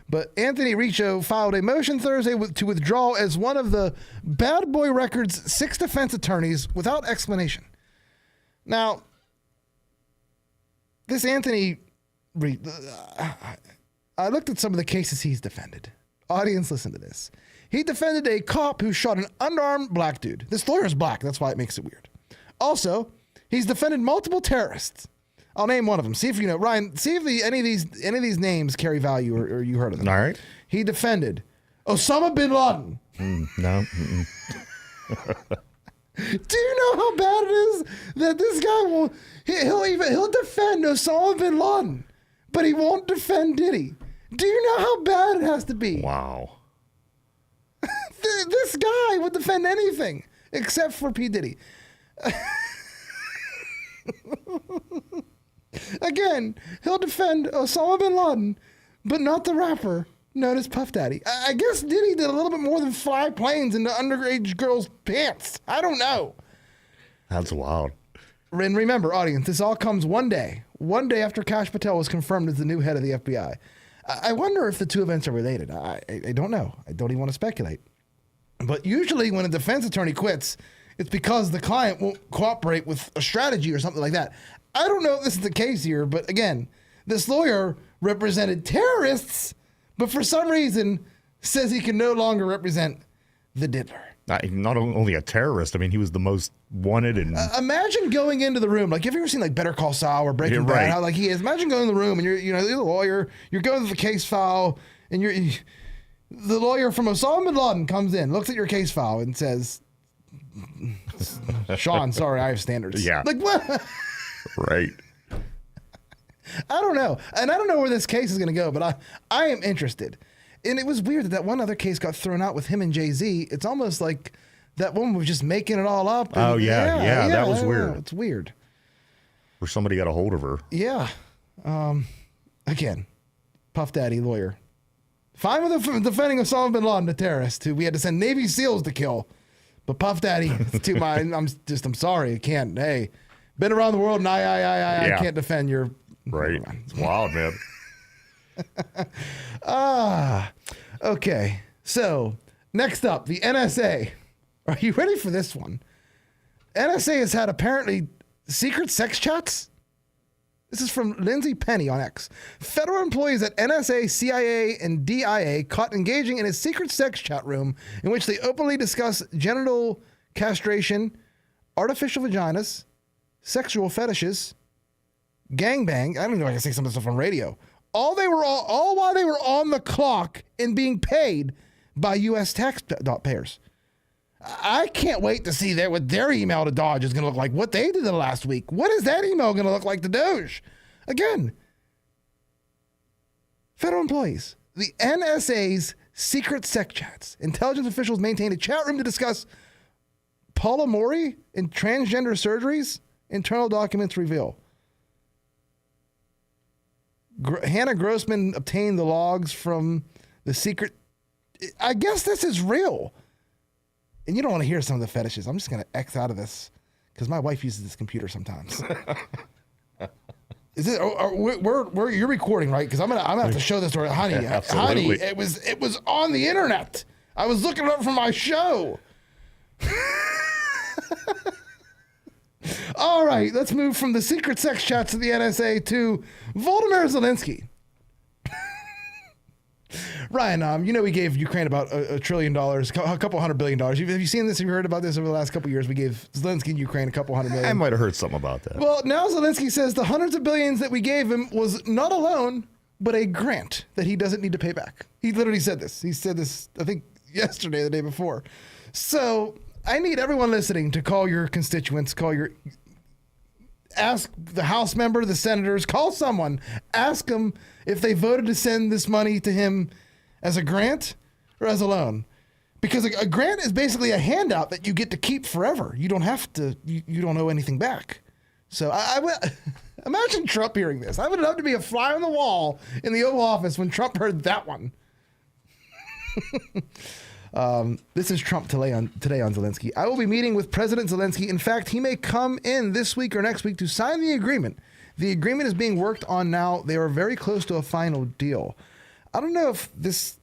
But Anthony Ricco filed a motion Thursday to withdraw as one of the Bad Boy Records' 6 defense attorneys without explanation. Now, this Anthony, I looked at some of the cases he's defended. Audience, listen to this. He defended a cop who shot an unarmed black dude. This lawyer is black. That's why it makes it weird. Also, he's defended multiple terrorists. I'll name one of them. See if you know. Ryan, see if any of these names carry value or you heard of them. All right. He defended Osama bin Laden. No. Do you know how bad it is that this guy he'll defend Osama bin Laden, but he won't defend Diddy? Do you know how bad it has to be? Wow. This guy would defend anything except for P. Diddy. Again, he'll defend Osama bin Laden, but not the rapper known as Puff Daddy. I guess Diddy did a little bit more than fly planes into underage girls' pants. I don't know. That's wild. And remember, audience, this all comes one day after Kash Patel was confirmed as the new head of the FBI. I wonder if the two events are related. I don't know. I don't even want to speculate. But usually when a defense attorney quits, it's because the client won't cooperate with a strategy or something like that. I don't know if this is the case here, but again, this lawyer represented terrorists, but for some reason says he can no longer represent the diddler. Not only a terrorist, I mean, he was the most wanted. And imagine going into the room. Like, have you ever seen like Better Call Saul or Breaking Bad? Right. How like he is. Imagine going in the room and you're the lawyer. You're going through the case file, and the lawyer from Osama bin Laden comes in, looks at your case file, and says, "Sean, sorry, I have standards." Yeah. Like what? Right. I don't know. And I don't know where this case is going to go, but I am interested. And it was weird that one other case got thrown out with him and Jay-Z. It's almost like that woman was just making it all up. Oh, yeah, that was weird. It's weird. Or somebody got a hold of her. Yeah. Again, Puff Daddy, lawyer. Fine with defending Osama bin Laden, the terrorist, who we had to send Navy SEALs to kill. But Puff Daddy, I'm sorry, I can't. Hey, been around the world, and I can't defend your. Right. It's wild, man. Okay. So next up, the NSA. Are you ready for this one? NSA has had apparently secret sex chats. This is from Lindsay Penny on X. Federal employees at NSA, CIA, and DIA caught engaging in a secret sex chat room in which they openly discuss genital castration, artificial vaginas, sexual fetishes, gangbang. I don't know if I can say some of this stuff on radio. All while they were on the clock and being paid by U.S. taxpayers. I can't wait to see what their email to Dodge is going to look like, what they did the last week. What is that email going to look like to Doge? Again, federal employees. The NSA's secret sex chats. Intelligence officials maintained a chat room to discuss polyamory and transgender surgeries, internal documents reveal. Hannah Grossman obtained the logs from the secret. I guess this is real. And you don't want to hear some of the fetishes. I'm just going to X out of this because my wife uses this computer sometimes. Is it? You're recording, right? Because I'm gonna have to show this to her, honey. Honey, it was on the internet. I was looking it up for my show. All right, let's move from the secret sex chats of the NSA to Volodymyr Zelensky. Ryan, we gave Ukraine about $1 trillion, a couple $100 billion. Have you seen this? Have you heard about this over the last couple of years? We gave Zelensky and Ukraine a couple $100 million. I might have heard something about that. Well, now Zelensky says the hundreds of billions that we gave him was not a loan, but a grant that he doesn't need to pay back. He literally said this. He said this, I think, yesterday or the day before. So I need everyone listening to call your constituents, ask the House member, the senators, call someone, ask them if they voted to send this money to him as a grant or as a loan. Because a grant is basically a handout that you get to keep forever. You don't have to, you don't owe anything back. So I would imagine Trump hearing this. I would love to be a fly on the wall in the Oval Office when Trump heard that one. This is Trump today on Zelensky. I will be meeting with President Zelensky. In fact, he may come in this week or next week to sign the agreement. The agreement is being worked on now. They are very close to a final deal. I don't know if this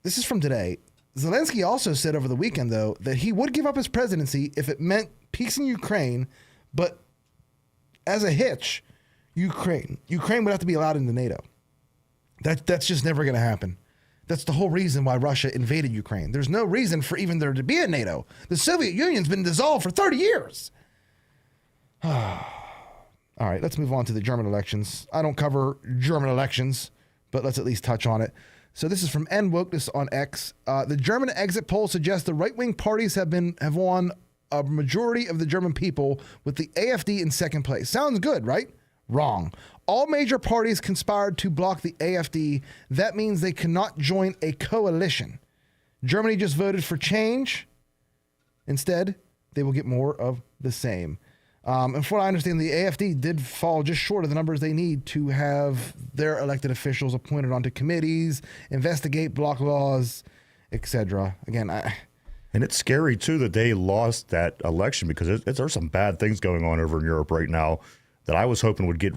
is from today. Zelensky also said over the weekend, though, that he would give up his presidency if it meant peace in Ukraine, but as a hitch, Ukraine would have to be allowed into NATO. That's just never going to happen. That's the whole reason why Russia invaded Ukraine. There's no reason for even there to be a NATO. The Soviet Union's been dissolved for 30 years. All right, let's move on to the German elections. I don't cover German elections, but let's at least touch on it. So this is from NWokeness on X. The German exit poll suggests the right-wing parties have won a majority of the German people, with the AfD in second place. Sounds good, right? Wrong. All major parties conspired to block the AfD. That means they cannot join a coalition. Germany just voted for change. Instead, they will get more of the same. And from what I understand, the AfD did fall just short of the numbers they need to have their elected officials appointed onto committees, investigate block laws, etc. Again, and it's scary, too, that they lost that election because there's some bad things going on over in Europe right now that I was hoping would get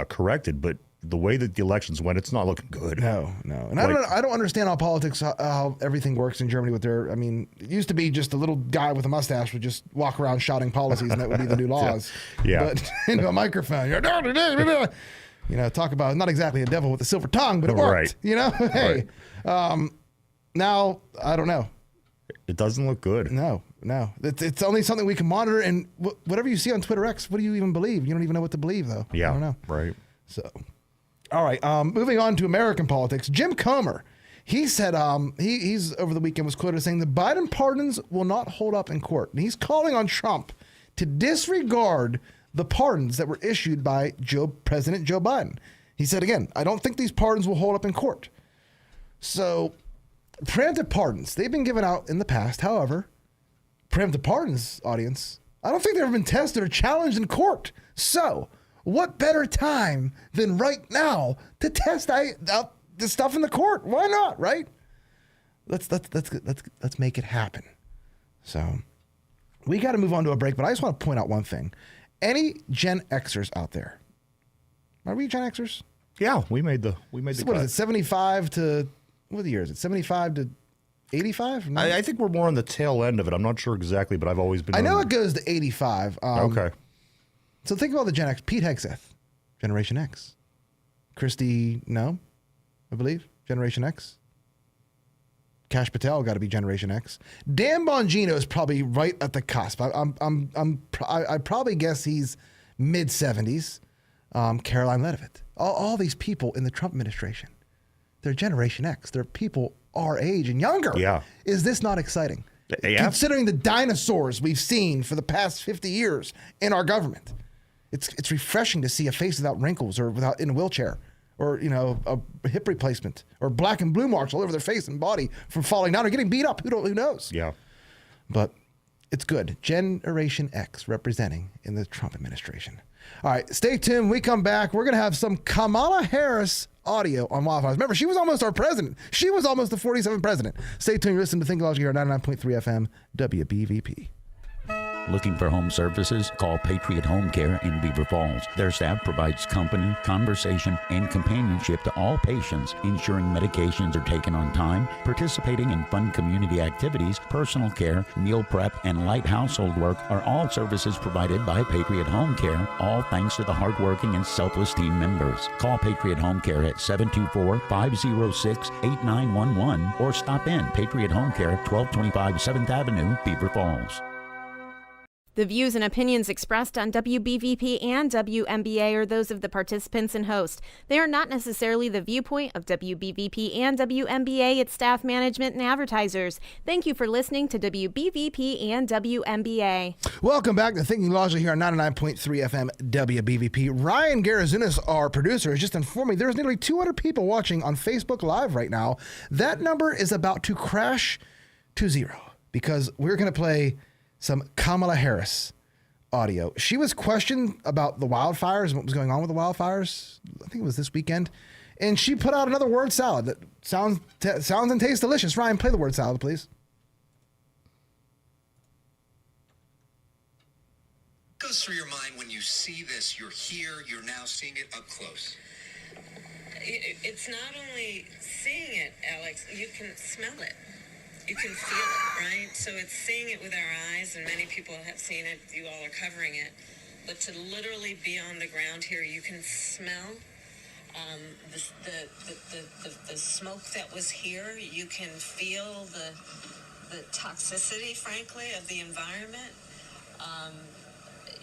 corrected. But the way that the elections went, it's not looking good. No. And I don't understand how politics, how everything works in Germany with their, it used to be just a little guy with a mustache would just walk around shouting policies and that would be the new laws. Yeah. But into a microphone, talk about not exactly a devil with a silver tongue, but it worked. Right. Hey. Right. Now, I don't know. It doesn't look good. No. It's only something we can monitor. And whatever you see on Twitter X, what do you even believe? You don't even know what to believe, though. Yeah. I don't know. Right. So, all right. Moving on to American politics. Jim Comer, he said he's over the weekend was quoted as saying the Biden pardons will not hold up in court. And he's calling on Trump to disregard the pardons that were issued by President Joe Biden. He said, again, I don't think these pardons will hold up in court. So, preemptive pardons, they've been given out in the past. However, preemptive pardons, audience, I don't think they've ever been tested or challenged in court. So, what better time than right now to test out this stuff in the court? Why not, right? Let's make it happen. So, we got to move on to a break, but I just want to point out one thing. Any Gen Xers out there? Are we Gen Xers? Yeah, we made the What is it? 75 to what year is it? 75 to 85? I think we're more on the tail end of it. I'm not sure exactly, but I've always been. I know it goes to 85. Okay. So think about the Gen X. Pete Hegseth, Generation X. Christy, no, I believe Generation X. Kash Patel got to be Generation X. Dan Bongino is probably right at the cusp. I probably guess he's mid 70s. Caroline Leavitt. All these people in the Trump administration, they're Generation X. They're people our age and younger. Yeah. Is this not exciting? Yeah. Considering the dinosaurs we've seen for the past 50 years in our government, it's refreshing to see a face without wrinkles or in a wheelchair or, a hip replacement, or black and blue marks all over their face and body from falling down or getting beat up. Who knows? Yeah. But it's good. Generation X representing in the Trump administration. All right, stay tuned. When we come back, we're going to have some Kamala Harris audio on wildfires. Remember, she was almost our president. She was almost the 47th president. Stay tuned. You're listening to Think Logic here on 99.3 FM WBVP. Looking for home services? Call Patriot Home Care in Beaver Falls. Their staff provides company, conversation, and companionship to all patients, ensuring medications are taken on time, participating in fun community activities, personal care, meal prep, and light household work are all services provided by Patriot Home Care, all thanks to the hardworking and selfless team members. Call Patriot Home Care at 724-506-8911 or stop in Patriot Home Care, 1225 7th Avenue, Beaver Falls. The views and opinions expressed on WBVP and WMBA are those of the participants and host. They are not necessarily the viewpoint of WBVP and WMBA, its staff, management, and advertisers. Thank you for listening to WBVP and WMBA. Welcome back to Thinking Logically here on 99.3 FM WBVP. Ryan Garazunas, our producer, has just informed me there's nearly 200 people watching on Facebook Live right now. That number is about to crash to zero because we're going to play some Kamala Harris audio. She was questioned about the wildfires and what was going on with the wildfires. I think it was this weekend. And she put out another word salad that sounds and tastes delicious. Ryan, play the word salad, please. What goes through your mind when you see this? You're here, you're now seeing it up close. It's not only seeing it, Alex, you can smell it. You can feel it, right? So it's seeing it with our eyes, and many people have seen it. You all are covering it. But to literally be on the ground here, you can smell the smoke that was here. You can feel the toxicity, frankly, of the environment.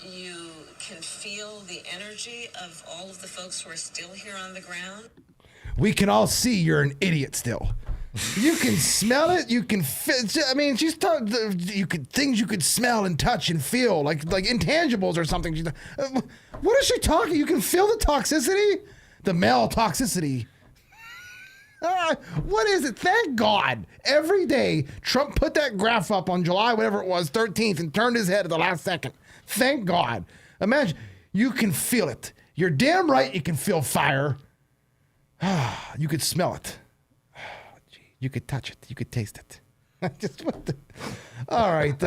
You can feel the energy of all of the folks who are still here on the ground. We can all see you're an idiot still. You can smell it. You can I mean, she's talking. Things you could smell and touch and feel, like intangibles or something. What is she talking? You can feel the toxicity, the male toxicity. What is it? Thank God. Every day, Trump put that graph up on July, whatever it was, 13th, and turned his head at the last second. Thank God. Imagine you can feel it. You're damn right. You can feel fire. You could smell it. You could touch it. You could taste it. All right.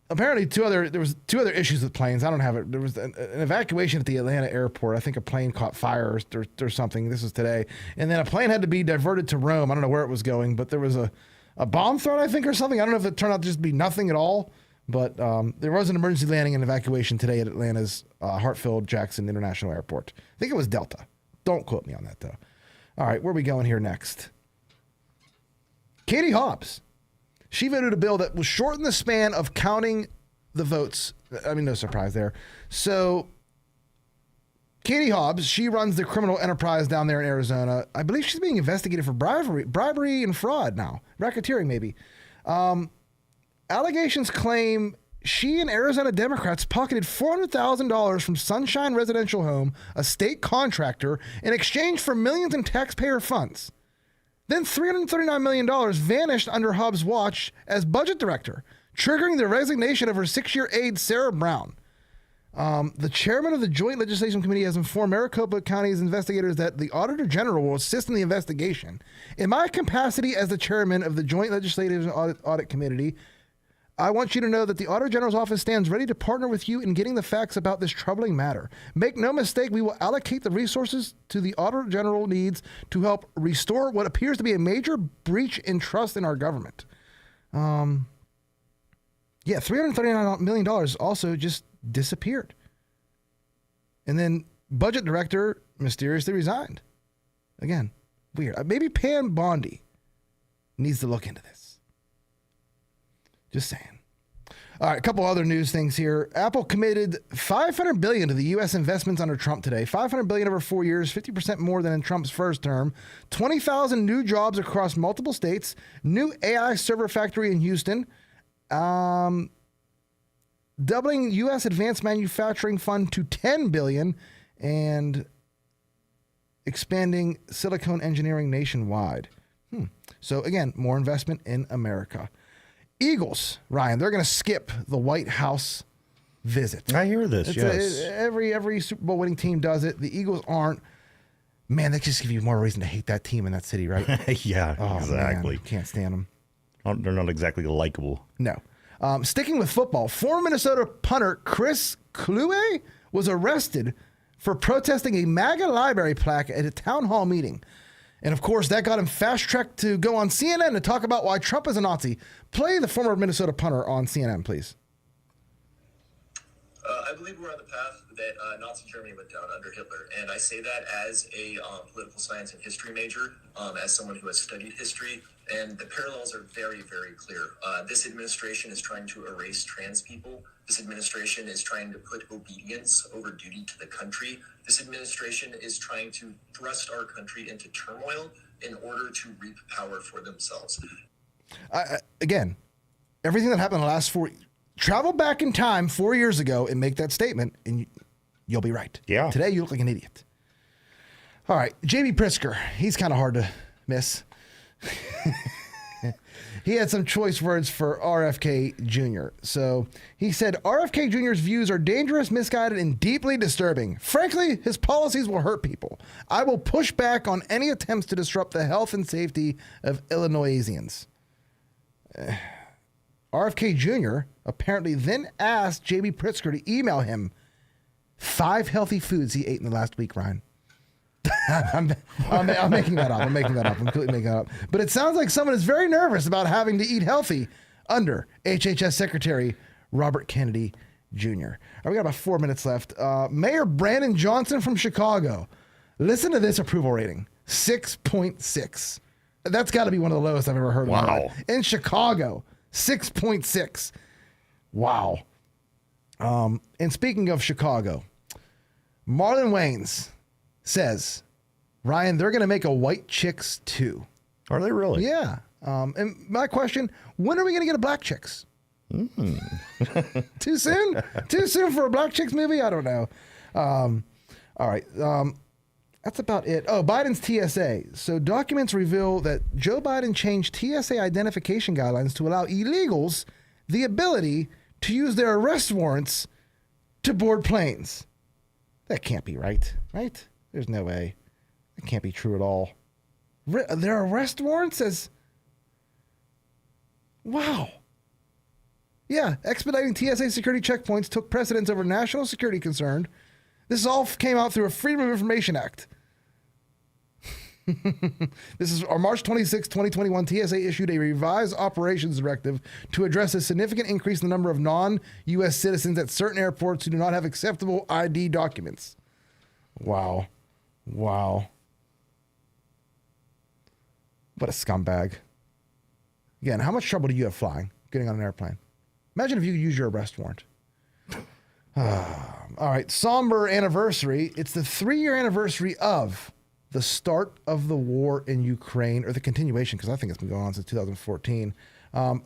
Apparently, there was two other issues with planes. I don't have it. There was an evacuation at the Atlanta airport. I think a plane caught fire or something. This was today. And then a plane had to be diverted to Rome. I don't know where it was going, but there was a bomb thrown, I think, or something. I don't know if it turned out to just be nothing at all. But there was an emergency landing and evacuation today at Atlanta's Hartsfield-Jackson International Airport. I think it was Delta. Don't quote me on that, though. All right, where are we going here next? Katie Hobbs. She voted a bill that will shorten the span of counting the votes. I mean, no surprise there. So, Katie Hobbs, she runs the criminal enterprise down there in Arizona. I believe she's being investigated for bribery and fraud now. Racketeering, maybe. Allegations claim she and Arizona Democrats pocketed $400,000 from Sunshine Residential Home, a state contractor, in exchange for millions in taxpayer funds. Then $339 million vanished under Hobbs' watch as budget director, triggering the resignation of her 6-year aide, Sarah Brown. The chairman of the Joint Legislation Committee has informed Maricopa County's investigators that the Auditor General will assist in the investigation. In my capacity as the chairman of the Joint Legislative Audit Committee, I want you to know that the Auditor General's office stands ready to partner with you in getting the facts about this troubling matter. Make no mistake, we will allocate the resources to the Auditor General needs to help restore what appears to be a major breach in trust in our government. $339 million also just disappeared. And then budget director mysteriously resigned. Again, weird. Maybe Pam Bondi needs to look into this. Just saying. All right, a couple other news things here. Apple committed $500 billion to the U.S. investments under Trump today. $500 billion over 4 years, 50% more than in Trump's first term. 20,000 new jobs across multiple states. New AI server factory in Houston. Doubling U.S. Advanced Manufacturing Fund to $10 billion. And expanding silicone engineering nationwide. So again, more investment in America. Eagles, Ryan, they're going to skip the White House visit. I hear this, yes. Every Super Bowl winning team does it. The Eagles aren't. Man, that just give you more reason to hate that team in that city, right? Yeah, Oh, exactly. Man, can't stand them. They're not exactly likable. No. Sticking with football, former Minnesota punter Chris Kluwe was arrested for protesting a MAGA library plaque at a town hall meeting. And of course, that got him fast-tracked to go on CNN to talk about why Trump is a Nazi. Play the former Minnesota punter on CNN, please. I believe we're on the path that Nazi Germany went down under Hitler. And I say that as a political science and history major, as someone who has studied history. And the parallels are very, very clear. This administration is trying to erase trans people. This administration is trying to put obedience over duty to the country. This administration is trying to thrust our country into turmoil in order to reap power for themselves. Again, everything that happened in the last 4 years, travel back in time 4 years ago and make that statement, and you'll be right. Yeah. Today, you look like an idiot. All right, J.B. Pritzker, he's kind of hard to miss. He had some choice words for RFK Jr. So he said, RFK Jr.'s views are dangerous, misguided, and deeply disturbing. Frankly, his policies will hurt people. I will push back on any attempts to disrupt the health and safety of Illinoisians. RFK Jr. apparently then asked J.B. Pritzker to email him 5 healthy foods he ate in the last week, Ryan. I'm making that up. I'm completely making that up. But it sounds like someone is very nervous about having to eat healthy under HHS Secretary Robert Kennedy Jr. All right, we got about 4 minutes left. Mayor Brandon Johnson from Chicago. Listen to this approval rating, 6.6. That's got to be one of the lowest I've ever heard. Wow. In Chicago, 6.6. Wow. And speaking of Chicago, Marlon Wayans says, Ryan, they're going to make a White Chicks 2. Are they really? Yeah. And my question, when are we going to get a Black Chicks? Too soon? Too soon for a Black Chicks movie? I don't know. All right. That's about it. Oh, Biden's TSA. So documents reveal that Joe Biden changed TSA identification guidelines to allow illegals the ability to use their arrest warrants to board planes. That can't be right, right? There's no way. That can't be true at all. Their arrest warrants says, wow. Yeah, expediting TSA security checkpoints took precedence over national security concern. This all came out through a Freedom of Information Act. This is our March 26, 2021, TSA issued a revised operations directive to address a significant increase in the number of non-U.S. citizens at certain airports who do not have acceptable ID documents. Wow. Wow. What a scumbag. Again, how much trouble do you have flying, getting on an airplane? Imagine if you could use your arrest warrant. All right, somber anniversary. It's the 3-year anniversary of the start of the war in Ukraine, or the continuation, because I think it's been going on since 2014.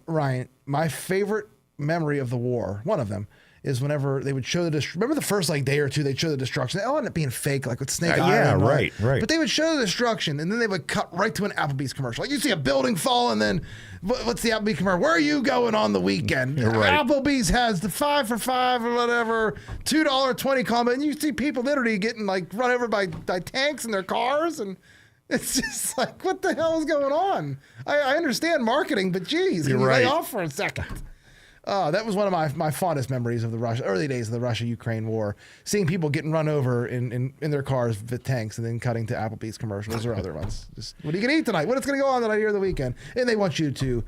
Ryan, my favorite memory of the war, one of them, is whenever they would show remember the first day or two, they'd show the destruction. It all ended up being fake, like with Snake Island. Yeah, right. But they would show the destruction, and then they would cut right to an Applebee's commercial. Like, you see a building fall, and then what's the Applebee's commercial? Where are you going on the weekend? Right. Applebee's has the 5 for $5 or whatever, $2.20 combo, and you see people literally getting run over by tanks in their cars, and it's just like, what the hell is going on? I understand marketing, but geez, can you lay off for a second? That was one of my fondest memories of the early days of the Russia-Ukraine war. Seeing people getting run over in their cars with tanks, and then cutting to Applebee's commercials or other ones. Just, what are you going to eat tonight? What's going to go on tonight here the weekend? And they want to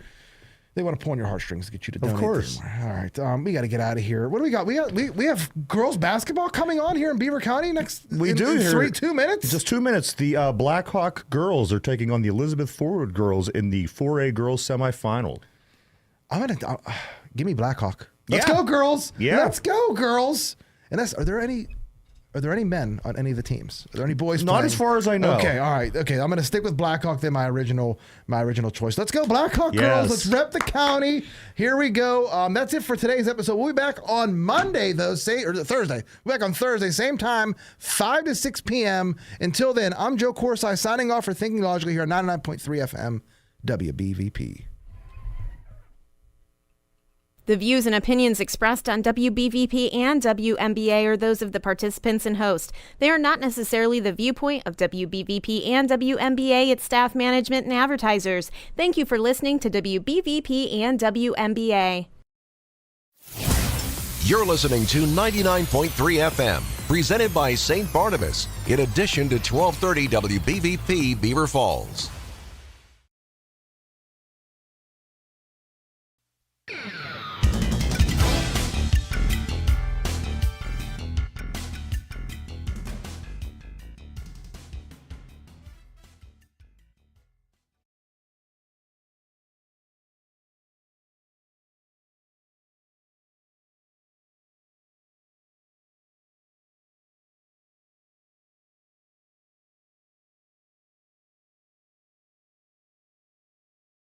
pull on your heartstrings to get you to donate. Of course. All right, we got to get out of here. What do we got? We have girls basketball coming on here in Beaver County next. We do here. 2 minutes. Just 2 minutes. The Blackhawk girls are taking on the Elizabeth Forward girls in the 4A girls semifinal. Give me Blackhawk. Let's go, girls. Yeah. Let's go, girls. And are there any Are there any men on any of the teams? Are there any boys? Not playing? as far as I know. Okay, all right. Okay, I'm going to stick with Blackhawk then. My original choice. Let's go, Blackhawk girls. Let's rep the county. Here we go. That's it for today's episode. We'll be back on Monday though, Thursday. We'll be back on Thursday, same time, 5 to 6 p.m. Until then, I'm Joe Corsai signing off for Thinking Logically here on 99.3 FM WBVP. The views and opinions expressed on WBVP and WMBA are those of the participants and host. They are not necessarily the viewpoint of WBVP and WMBA, its staff, management, and advertisers. Thank you for listening to WBVP and WMBA. You're listening to 99.3 FM, presented by St. Barnabas, in addition to 1230 WBVP Beaver Falls.